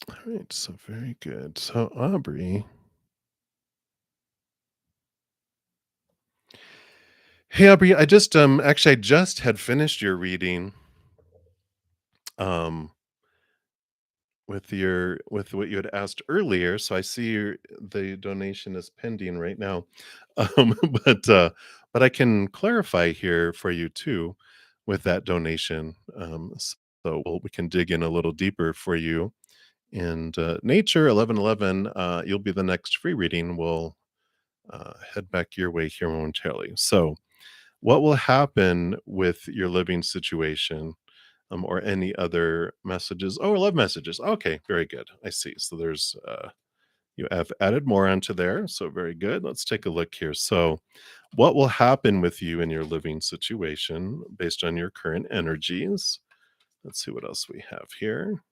All right, so very good. So Aubrey, hey Aubrey, I just had finished your reading um with what you had asked earlier. So I see the donation is pending right now. Um but uh but I can clarify here for you too with that donation. So we can dig in a little deeper for you. And Nature 1111, you'll be the next free reading. We'll head back your way here momentarily. So, what will happen with your living situation or any other messages? Oh, love messages. Okay, very good. I see. So, you have added more onto there. So, very good. Let's take a look here. So, what will happen with you in your living situation based on your current energies? Let's see what else we have here.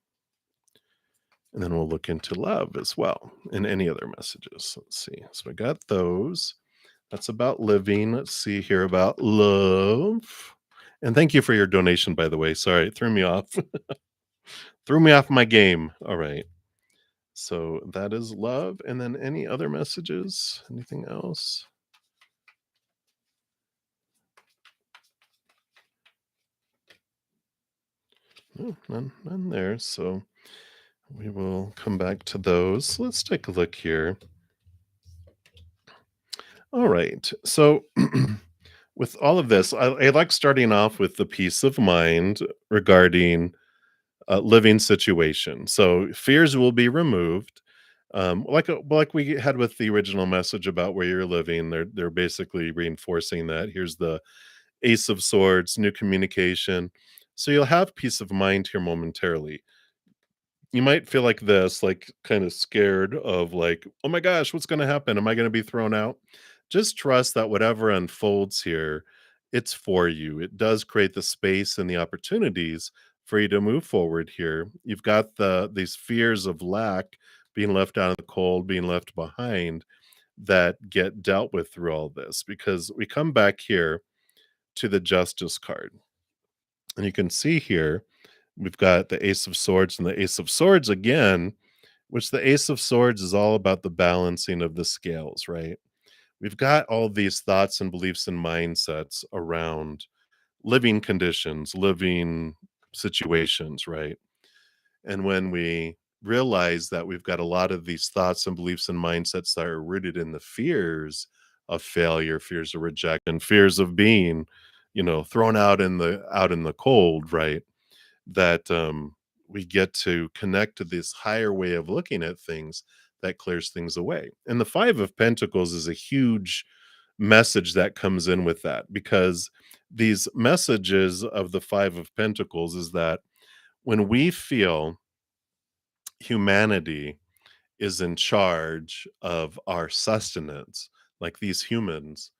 And then we'll look into love as well and any other messages. Let's see. So we got those. That's about living. Let's see here about love. And thank you for your donation, by the way. Sorry, it threw me off. Threw me off my game. All right. So that is love. And then any other messages? Anything else? No, none there. So we will come back to those. Let's take a look here. All right. So with all of this, I like starting off with the peace of mind regarding living situation. So fears will be removed. Like we had with the original message about where you're living, they're basically reinforcing that. Here's the Ace of Swords, new communication. So you'll have peace of mind here momentarily. You might feel like this, like kind of scared of like, oh my gosh, what's going to happen? Am I going to be thrown out? Just trust that whatever unfolds here, it's for you. It does create the space and the opportunities for you to move forward here. You've got these fears of lack, being left out in the cold, being left behind, that get dealt with through all this, because we come back here to the Justice card. And you can see here, we've got the Ace of Swords and the Ace of Swords again, which the Ace of Swords is all about the balancing of the scales, right? We've got all these thoughts and beliefs and mindsets around living conditions, living situations, right? And when we realize that we've got a lot of these thoughts and beliefs and mindsets that are rooted in the fears of failure, fears of rejection, fears of being, thrown out in the cold, right? That we get to connect to this higher way of looking at things that clears things away. And the Five of Pentacles is a huge message that comes in with that, because these messages of the Five of Pentacles is that when we feel humanity is in charge of our sustenance, like these humans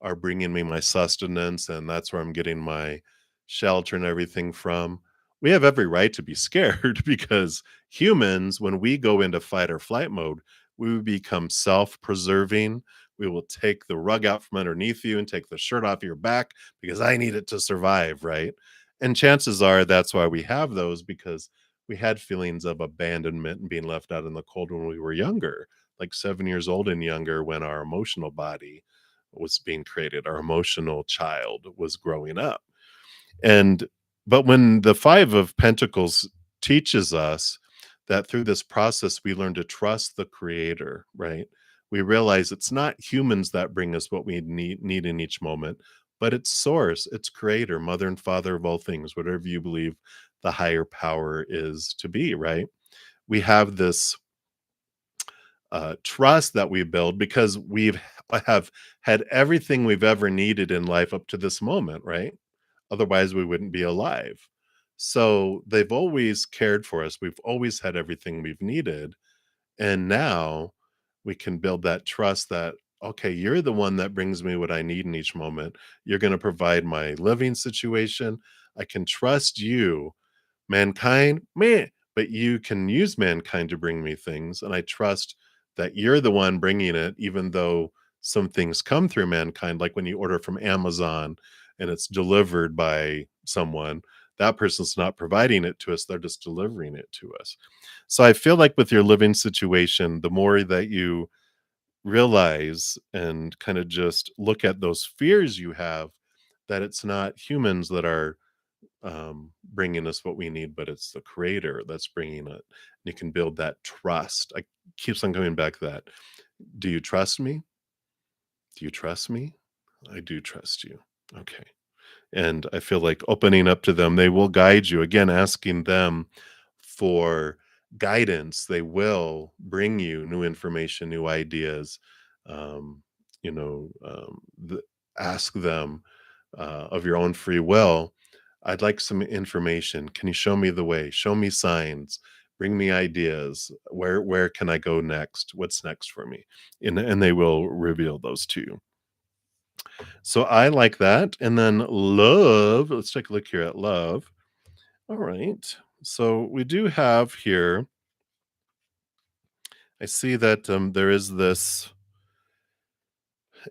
are bringing me my sustenance and that's where I'm getting my shelter and everything from. we have every right to be scared because humans, when we go into fight or flight mode, we will become self-preserving. We will take the rug out from underneath you and take the shirt off your back because I need it to survive, right? And chances are that's why we have those, because we had feelings of abandonment and being left out in the cold when we were younger, like 7 years old and younger, when our emotional body was being created, our emotional child was growing up. And but when the 5 of Pentacles teaches us that through this process we learn to trust the creator, right? We realize it's not humans that bring us what we need in each moment, but it's source, it's creator, mother and father of all things, whatever you believe the higher power is to be, right? We have this trust that we build because have had everything we've ever needed in life up to this moment, right? Otherwise, we wouldn't be alive. So they've always cared for us. We've always had everything we've needed. And now we can build that trust that, okay, you're the one that brings me what I need in each moment. You're going to provide my living situation. I can trust you. Mankind, meh, but you can use mankind to bring me things, and I trust that you're the one bringing it, even though some things come through mankind, like when you order from Amazon and it's delivered by someone, that person's not providing it to us, they're just delivering it to us. So I feel like with your living situation, the more that you realize and kind of just look at those fears you have, that it's not humans that are bringing us what we need, but it's the creator that's bringing it. You can build that trust. I keeps on coming back to that. Do you trust me? Do you trust me? I do trust you. Okay. And I feel like opening up to them, they will guide you. Again, asking them for guidance. They will bring you new information, new ideas. Um, ask them of your own free will. I'd like some information. Can you show me the way? Show me signs. Bring me ideas. Where can I go next? What's next for me? And they will reveal those to you. So I like that. And then love. Let's take a look here at love. All right. So we do have here, I see that there is this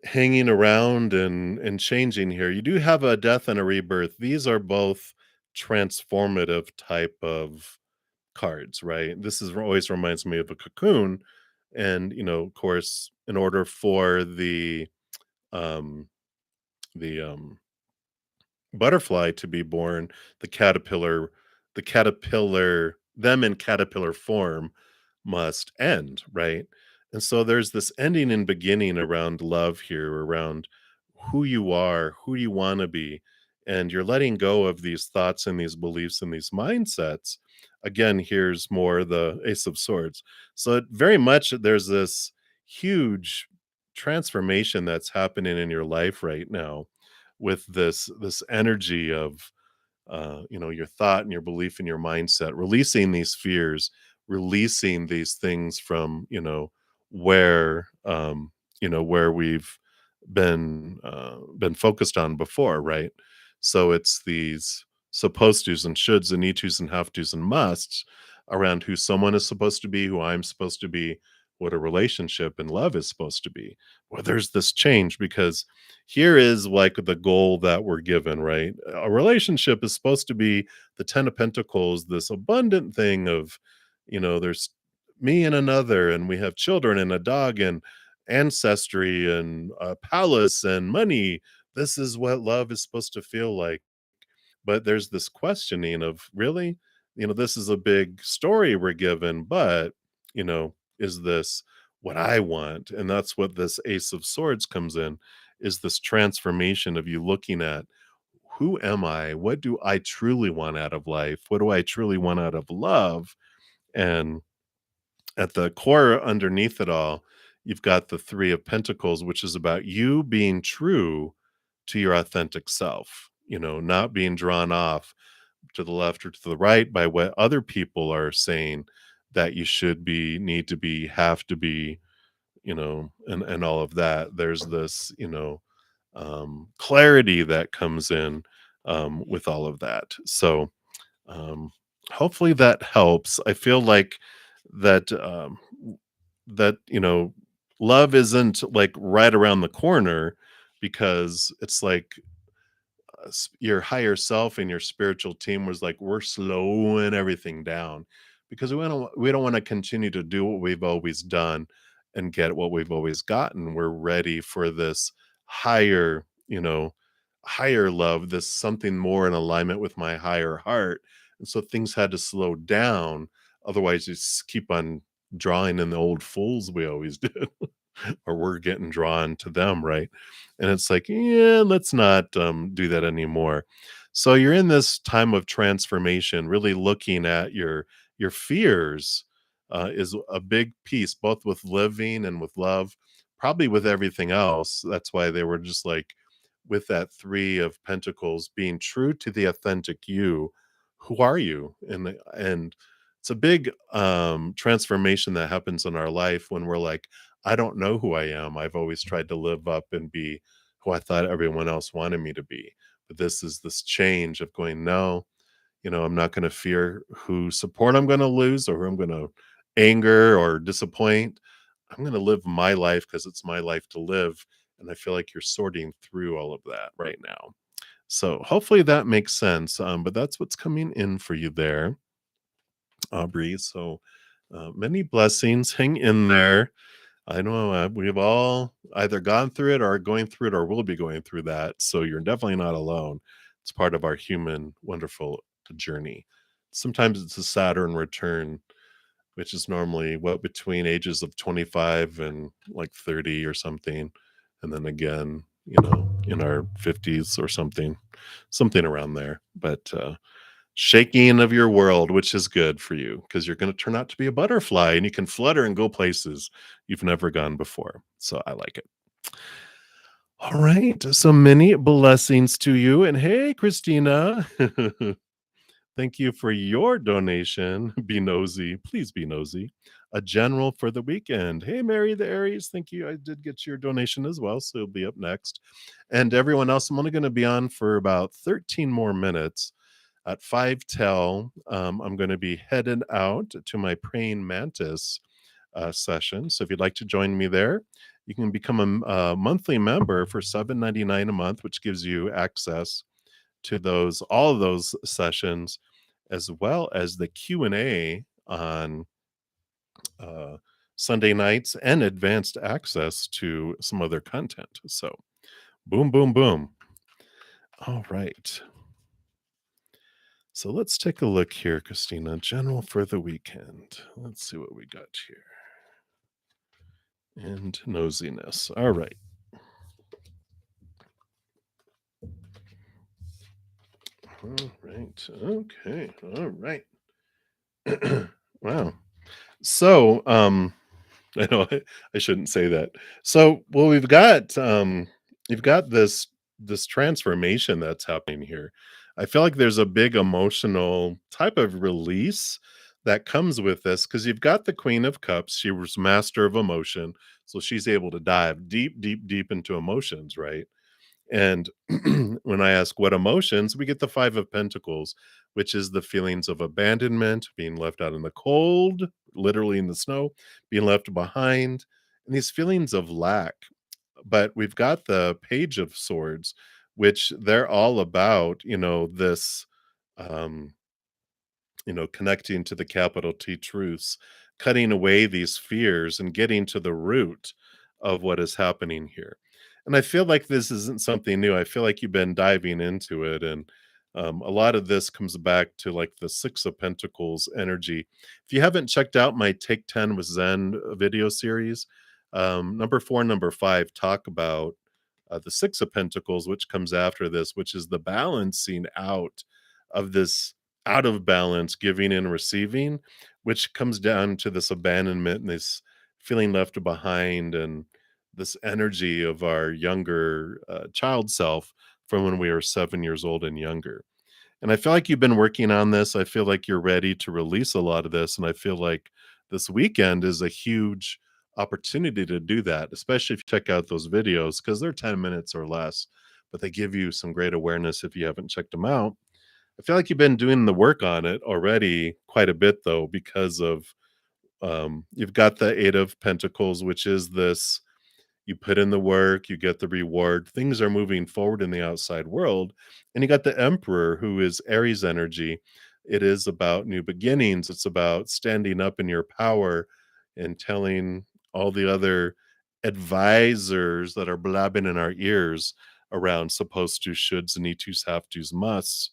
hanging around and changing here. You do have a death and a rebirth. These are both transformative type of cards, right? This is always reminds me of a cocoon. And, of course, in order for um the butterfly to be born, the caterpillar, them in caterpillar form must end, right? And so there's this ending and beginning around love here, around who you are, who you want to be, and you're letting go of these thoughts and these beliefs and these mindsets. Again, here's more the Ace of Swords. So very much there's this huge transformation that's happening in your life right now with this energy of your thought and your belief and your mindset, releasing these fears, releasing these things from where we've been focused on before, right? So it's these supposed to's and shoulds and need to's and have to's and musts around who someone is supposed to be, who I'm supposed to be, what a relationship and love is supposed to be. Well, there's this change because here is like the goal that we're given, right? A relationship is supposed to be the 10 of Pentacles, this abundant thing of, there's me and another, and we have children and a dog and ancestry and a palace and money. This is what love is supposed to feel like. But there's this questioning of, really? This is a big story we're given, but, is this what I want? And that's what this Ace of Swords comes in, is this transformation of you looking at, who am I? What do I truly want out of life? What do I truly want out of love? And at the core underneath it all, you've got the 3 of Pentacles, which is about you being true to your authentic self, not being drawn off to the left or to the right by what other people are saying that you should be, need to be, have to be, and all of that. There's this, clarity that comes in with all of that. So Um, Hopefully that helps. I feel like that that love isn't like right around the corner because it's like your higher self and your spiritual team was like, we're slowing everything down because we don't want to continue to do what we've always done and get what we've always gotten. We're ready for this higher, higher love, this something more in alignment with my higher heart. And so things had to slow down. Otherwise, you just keep on drawing in the old fools we always did. Or we're getting drawn to them, right? And it's like, yeah, let's not do that anymore. So you're in this time of transformation, really looking at your fears is a big piece, both with living and with love, probably with everything else. That's why they were just like with that three of pentacles, being true to the authentic you. Who are you? And it's a big transformation that happens in our life when we're like, I don't know who I am. I've always tried to live up and be who I thought everyone else wanted me to be. But this is this change of going, no, I'm not going to fear who support I'm going to lose or who I'm going to anger or disappoint. I'm going to live my life because it's my life to live. And I feel like you're sorting through all of that right now. So hopefully that makes sense. But that's what's coming in for you there, Aubrey. So many blessings. Hang in there. I know we've all either gone through it or are going through it or will be going through that. So you're definitely not alone. It's part of our human, wonderful journey. Sometimes it's a Saturn return, which is normally what between ages of 25 and like 30 or something. And then again, in our 50s or something around there. But shaking of your world, which is good for you because you're going to turn out to be a butterfly and you can flutter and go places you've never gone before. So I like it. All right. So many blessings to you. And hey, Christina, thank you for your donation. Be nosy. Please be nosy. A general for the weekend. Hey, Mary the Aries. Thank you. I did get your donation as well. So you'll be up next. And everyone else, I'm only going to be on for about 13 more minutes. At 5 till, I'm going to be headed out to my praying mantis session. So if you'd like to join me there, you can become a monthly member for $7.99 a month, which gives you access to all of those sessions, as well as the Q&A on uh, Sunday nights and advanced access to some other content. So boom, boom, boom. All right. So let's take a look here, Christina. General for the weekend. Let's see what we got here. And nosiness. All right. All right. Okay. All right. Wow. So, I know I shouldn't say that. So, well, you've got this transformation that's happening here. I feel like there's a big emotional type of release that comes with this because you've got the Queen of Cups. She was master of emotion, so she's able to dive deep, deep, deep into emotions, right? And when I ask what emotions, we get the Five of Pentacles, which is the feelings of abandonment, being left out in the cold, literally in the snow, being left behind, and these feelings of lack. But we've got the Page of Swords, which they're all about, this um connecting to the capital T truths, cutting away these fears and getting to the root of what is happening here. And I feel like this isn't something new. I feel like you've been diving into it. And a lot of this comes back to like the Six of Pentacles energy. If you haven't checked out my Take 10 with Zen video series, number 4 and number 5 talk about the Six of Pentacles, which comes after this, which is the balancing out of this out of balance giving and receiving, which comes down to this abandonment and this feeling left behind and this energy of our younger child self from when we were 7 years old and younger. And I feel like you've been working on this. I feel like you're ready to release a lot of this. And I feel like this weekend is a huge opportunity to do that, especially if you check out those videos because they're 10 minutes or less, but they give you some great awareness if you haven't checked them out. I feel like you've been doing the work on it already quite a bit though, because of you've got the Eight of Pentacles, which is this: you put in the work, you get the reward. Things are moving forward in the outside world. And you got the Emperor, who is Aries energy. It is about new beginnings. It's about standing up in your power and telling all the other advisors that are blabbing in our ears around supposed to, shoulds, need tos, have tos, musts,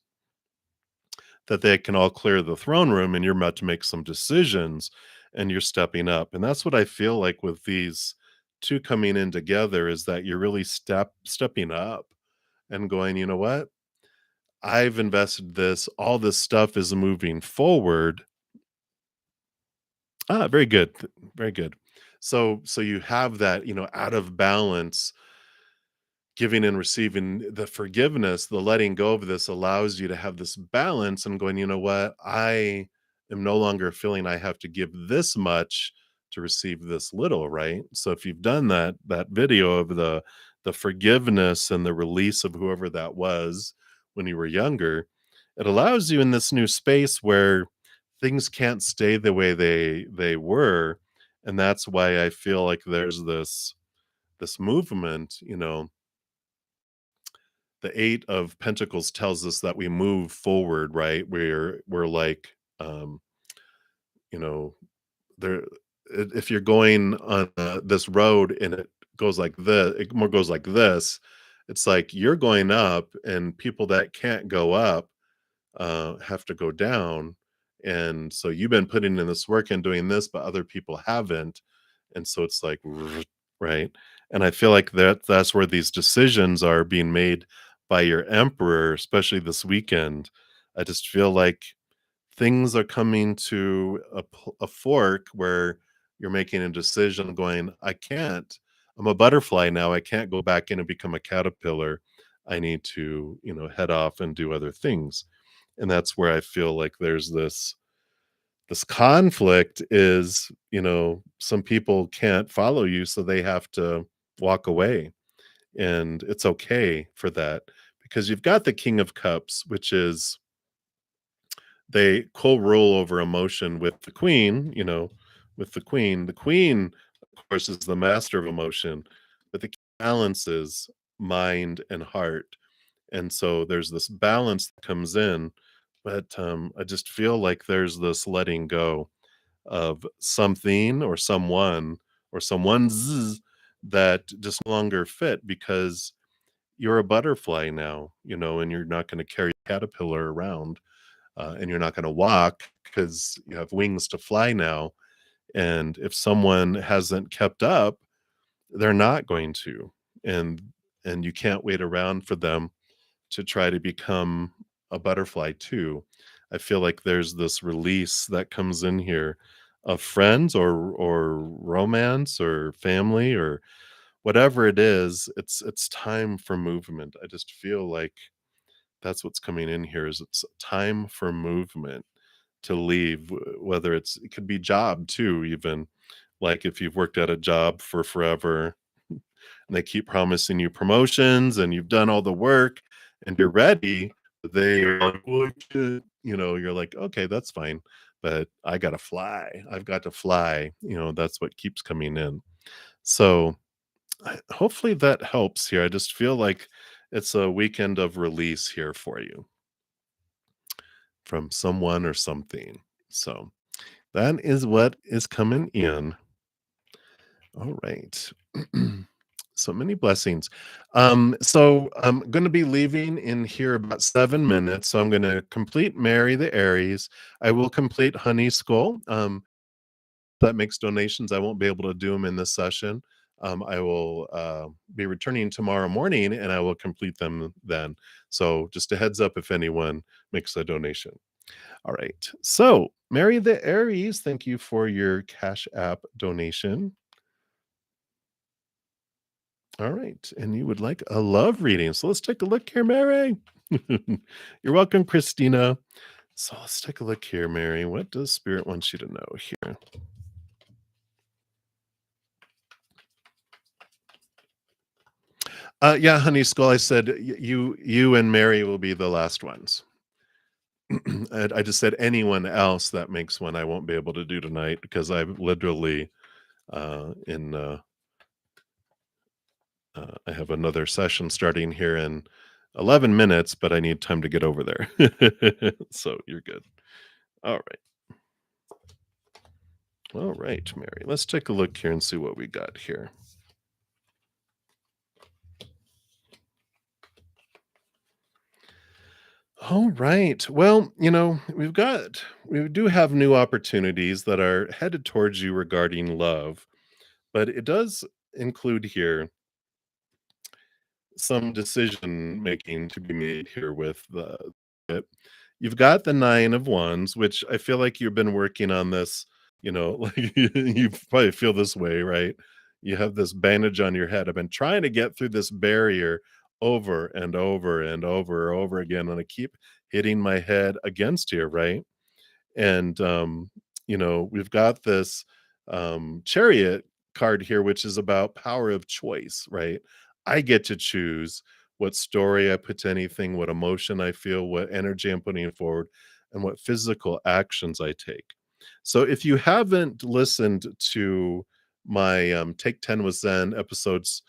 that they can all clear the throne room and you're about to make some decisions and you're stepping up. And that's what I feel like with these two coming in together, is that you're really stepping up and going, you know what? I've invested this, all this stuff is moving forward. Ah, very good. Very good. So you have that, out of balance. Giving and receiving, the forgiveness, the letting go of this allows you to have this balance and going, you know what? I am no longer feeling I have to give this much to receive this little, right? So if you've done that video of the forgiveness and the release of whoever that was when you were younger, it allows you in this new space where things can't stay the way they were. And that's why I feel like there's this movement, the Eight of Pentacles tells us that we move forward, right? We're like, you know, there. If you're going on this road and it goes like this, it more goes like this. It's like you're going up, and people that can't go up have to go down. And so you've been putting in this work and doing this, but other people haven't. And so it's like, right? And I feel like that's where these decisions are being made by your emperor, especially this weekend. I just feel like things are coming to a fork where you're making a decision going, I can't. I'm a butterfly now. I can't go back in and become a caterpillar. I need to, head off and do other things. And that's where I feel like there's this conflict is, some people can't follow you, so they have to walk away. And it's okay for that, because you've got the King of Cups, which is they co-rule over emotion with the Queen, with the Queen. The Queen, of course, is the master of emotion, but the King balances mind and heart. And so there's this balance that comes in, but I just feel like there's this letting go of something or someone or someone's that just no longer fit, because you're a butterfly now, and you're not going to carry a caterpillar around, and you're not going to walk because you have wings to fly now. And if someone hasn't kept up, they're not going to, and and you can't wait around for them to try to become a butterfly too. I feel like there's this release that comes in here of friends or romance or family or whatever it is. It's time for movement. I just feel like that's what's coming in here, is it's time for movement to leave, whether it could be job too, even like if you've worked at a job for forever and they keep promising you promotions and you've done all the work and you're ready, but they are like, well, you're like, okay, that's fine, but I gotta fly. I've got to fly. That's what keeps coming in. So hopefully that helps here. I just feel like it's a weekend of release here for you from someone or something. So that is what is coming in. All right. So many blessings. So I'm going to be leaving in here about 7 minutes. So I'm going to complete Mary the Aries. I will complete Honey Skull. That makes donations. I won't be able to do them in this session. I will be returning tomorrow morning and I will complete them then. So just a heads up if anyone makes a donation. All right. So Mary the Aries, thank you for your Cash App donation. All right. And you would like a love reading. So let's take a look here, Mary. You're welcome, Christina. So let's take a look here, Mary. What does Spirit want you to know here? Yeah, honey skull. I said you and Mary will be the last ones. I just said anyone else that makes one I won't be able to do tonight because I've literally in I have another session starting here in 11 minutes, but I need time to get over there. So you're good. All right. All right, Mary. Let's take a look here and see what we got here. All right. Well, we do have new opportunities that are headed towards you regarding love, but it does include here some decision making to be made here with the it. You've got the 9 of Wands, which I feel like you've been working on this, like you probably feel this way, right? You have this bandage on your head. I've been trying to get through this barrier over and over and over again, and I keep hitting my head against here, right? And we've got this chariot card here, which is about power of choice, right? I get to choose what story I put to anything, what emotion I feel, what energy I'm putting forward, and what physical actions I take. So if you haven't listened to my Take 10 with Zen episodes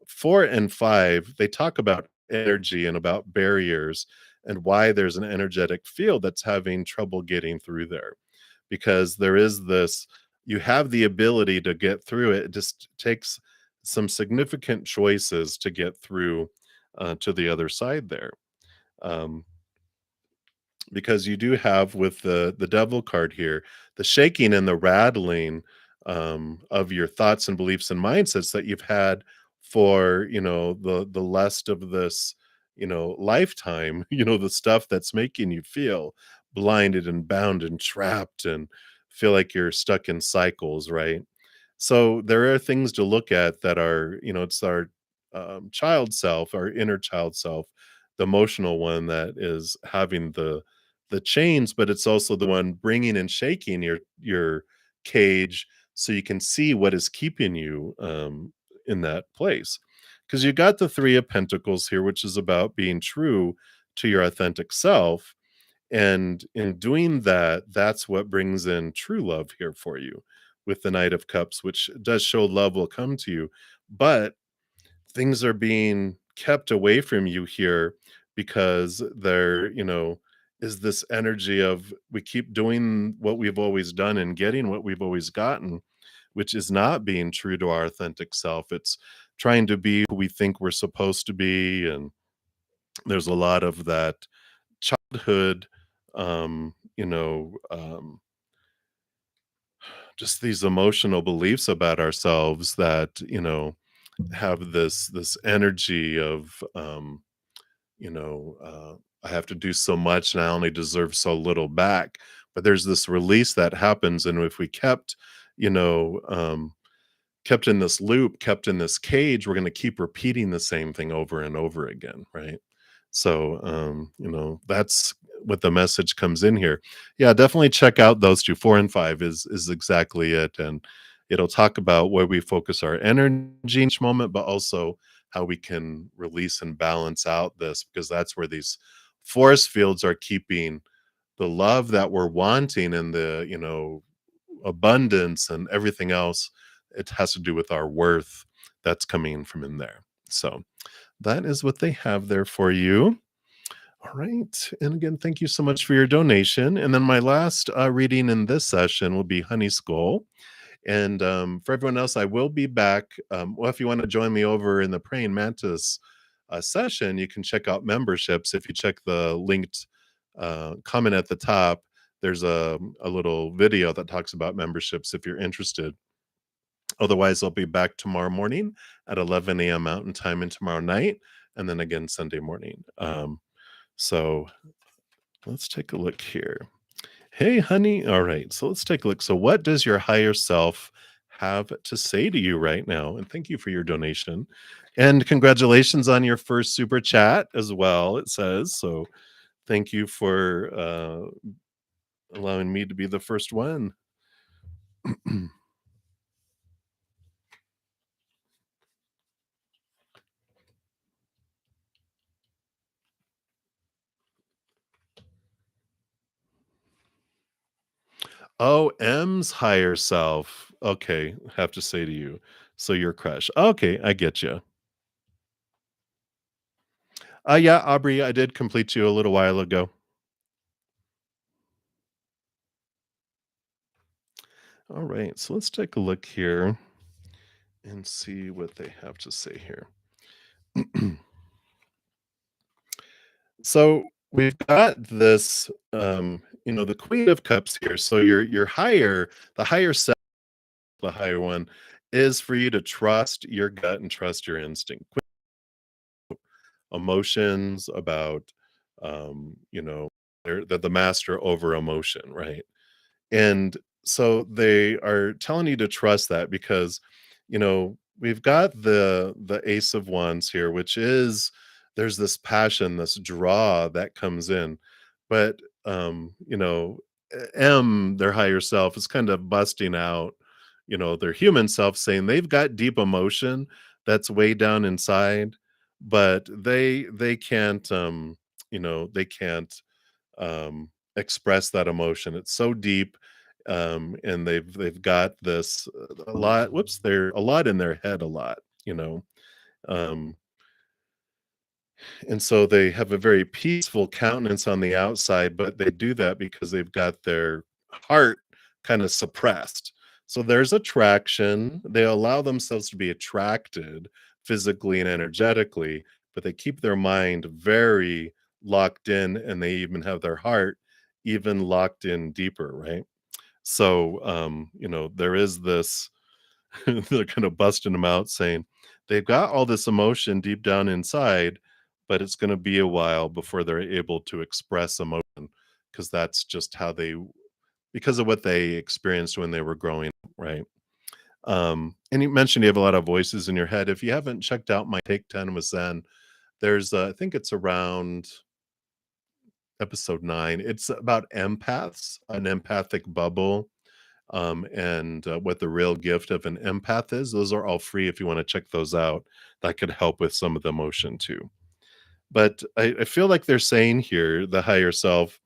4 and 5, they talk about energy and about barriers and why there's an energetic field that's having trouble getting through there. Because there is this, you have the ability to get through it. It just takes some significant choices to get through to the other side there. Um, because you do have with the devil card here the shaking and the rattling of your thoughts and beliefs and mindsets that you've had for the lust of this lifetime, the stuff that's making you feel blinded and bound and trapped and feel like you're stuck in cycles, right? So there are things to look at that are, it's our child self, our inner child self, the emotional one that is having the chains, but it's also the one bringing and shaking your cage so you can see what is keeping you in that place. Because you got the 3 of Pentacles here, which is about being true to your authentic self, and in doing that, that's what brings in true love here for you with the Knight of Cups, which does show love will come to you. But things are being kept away from you here because is this energy of we keep doing what we've always done and getting what we've always gotten, which is not being true to our authentic self. It's trying to be who we think we're supposed to be. And there's a lot of that childhood, just these emotional beliefs about ourselves that, have this energy of I have to do so much and I only deserve so little back. But there's this release that happens, and if we kept, you know, kept in this loop, kept in this cage, we're going to keep repeating the same thing over and over again, right? So, that's what the message comes in here. Yeah, definitely check out those two. 4 and 5 is exactly it, and it'll talk about where we focus our energy in each moment, but also how we can release and balance out this, because that's where these force fields are keeping the love that we're wanting and the abundance and everything else. It has to do with our worth that's coming from in there. So that is what they have there for you. All right. And again, thank you so much for your donation. And then my last reading in this session will be Honey Skull. And for everyone else, I will be back. Well, if you want to join me over in the Praying Mantis session, you can check out memberships. If you check the linked comment at the top, there's a little video that talks about memberships if you're interested. Otherwise, I'll be back tomorrow morning at 11 a.m. Mountain Time and tomorrow night, and then again Sunday morning. So let's take a look here. Hey, honey. All right. So let's take a look. So, what does your higher self have to say to you right now? And thank you for your donation. And congratulations on your first super chat as well, it says. So, thank you for allowing me to be the first one. Oh, M's higher self. Okay, have to say to you. So your crush. Okay, I get you. Yeah, Aubrey, I did complete you a little while ago. All right, so let's take a look here and see what they have to say here. So we've got this, the Queen of Cups here. So your higher, the higher self, the higher one, is for you to trust your gut and trust your instinct. Emotions about, they're the master over emotion, right? And so they are telling you to trust that because, we've got the Ace of Wands here, which is there's this passion, this draw that comes in. But their higher self, is kind of busting out, their human self saying they've got deep emotion that's way down inside, but they can't they can't express that emotion. It's so deep, and they've got this a lot. Whoops, they're a lot in their head, a lot, um, and so they have a very peaceful countenance on the outside, but they do that because they've got their heart kind of suppressed. So there's attraction. They allow themselves to be attracted physically and energetically, but they keep their mind very locked in, and they even have their heart even locked in deeper, right? So there is this they're kind of busting them out saying they've got all this emotion deep down inside, but it's going to be a while before they're able to express emotion because that's just how they, because of what they experienced when they were growing up, right? And you mentioned you have a lot of voices in your head. If you haven't checked out my Take 10 with Zen, there's, I think it's around episode 9. It's about empaths, an empathic bubble, and what the real gift of an empath is. Those are all free if you want to check those out. That could help with some of the emotion too. But I feel like they're saying here, the higher self,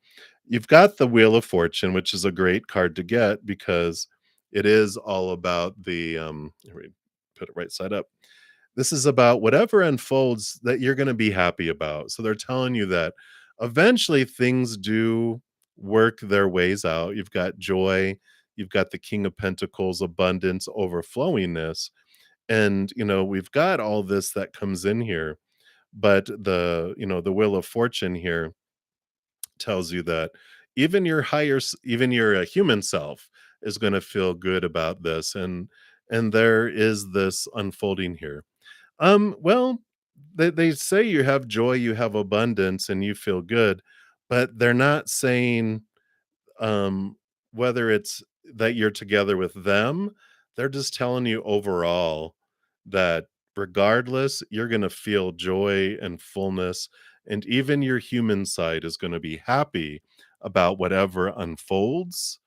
you've got the Wheel of Fortune, which is a great card to get because it is all about the here we put it right side up. This is about whatever unfolds that you're going to be happy about. So they're telling you that eventually things do work their ways out. You've got joy, you've got the King of Pentacles, abundance, overflowingness. And, we've got all this that comes in here. But the Wheel of Fortune here tells you that even your human self is going to feel good about this. And there is this unfolding here. Well, they say you have joy, you have abundance, and you feel good, but they're not saying, um, whether it's that you're together with them. They're just telling you overall that regardless, you're gonna feel joy and fullness, and even your human side is gonna be happy about whatever unfolds,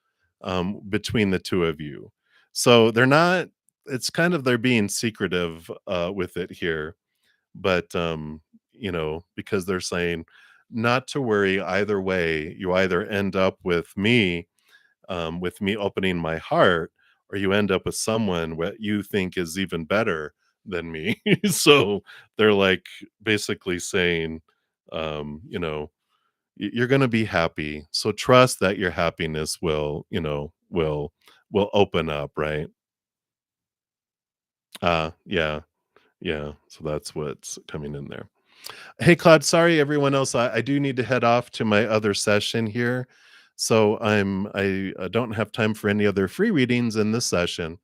between the 2 of you. So they're not, it's kind of they're being secretive, with it here, but, because they're saying, "Not to worry either way, you either end up with me opening my heart, or you end up with someone what you think is even better than me." So, they're, like, basically saying, "You're gonna be happy, so trust that your happiness will open up," right? Yeah, yeah, so that's what's coming in there. Hey, Claude, sorry, everyone else. I do need to head off to my other session here. So I don't have time for any other free readings in this session.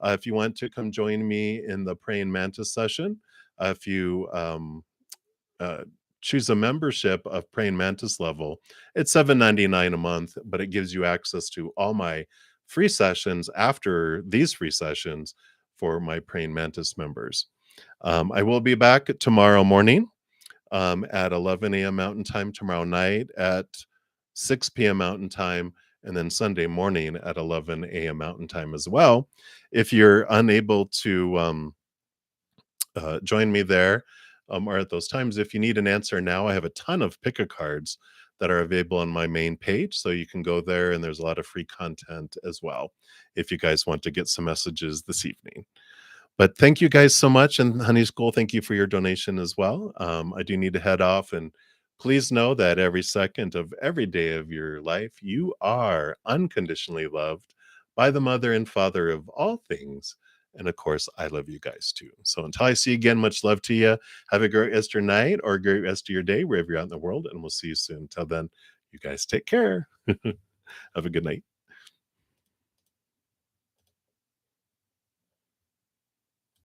If you want to come join me in the praying mantis session, if you uh, choose a membership of praying mantis level, it's 7.99 a month, but it gives you access to all my free sessions after these free sessions for my praying mantis members. I will be back tomorrow morning, at 11 a.m. Mountain Time, tomorrow night at 6 p.m. Mountain Time, and then Sunday morning at 11 a.m. Mountain Time as well. If you're unable to join me there, or at those times, if you need an answer now, I have a ton of pick a cards that are available on my main page. So you can go there, and there's a lot of free content as well if you guys want to get some messages this evening. But thank you guys so much. And Honey School, thank you for your donation as well. I do need to head off. And please know that every second of every day of your life, you are unconditionally loved by the mother and father of all things. And of course, I love you guys too. So until I see you again, much love to you. Have a great rest of your night or a great rest of your day, wherever you're out in the world. And we'll see you soon. Till then, you guys take care. Have a good night.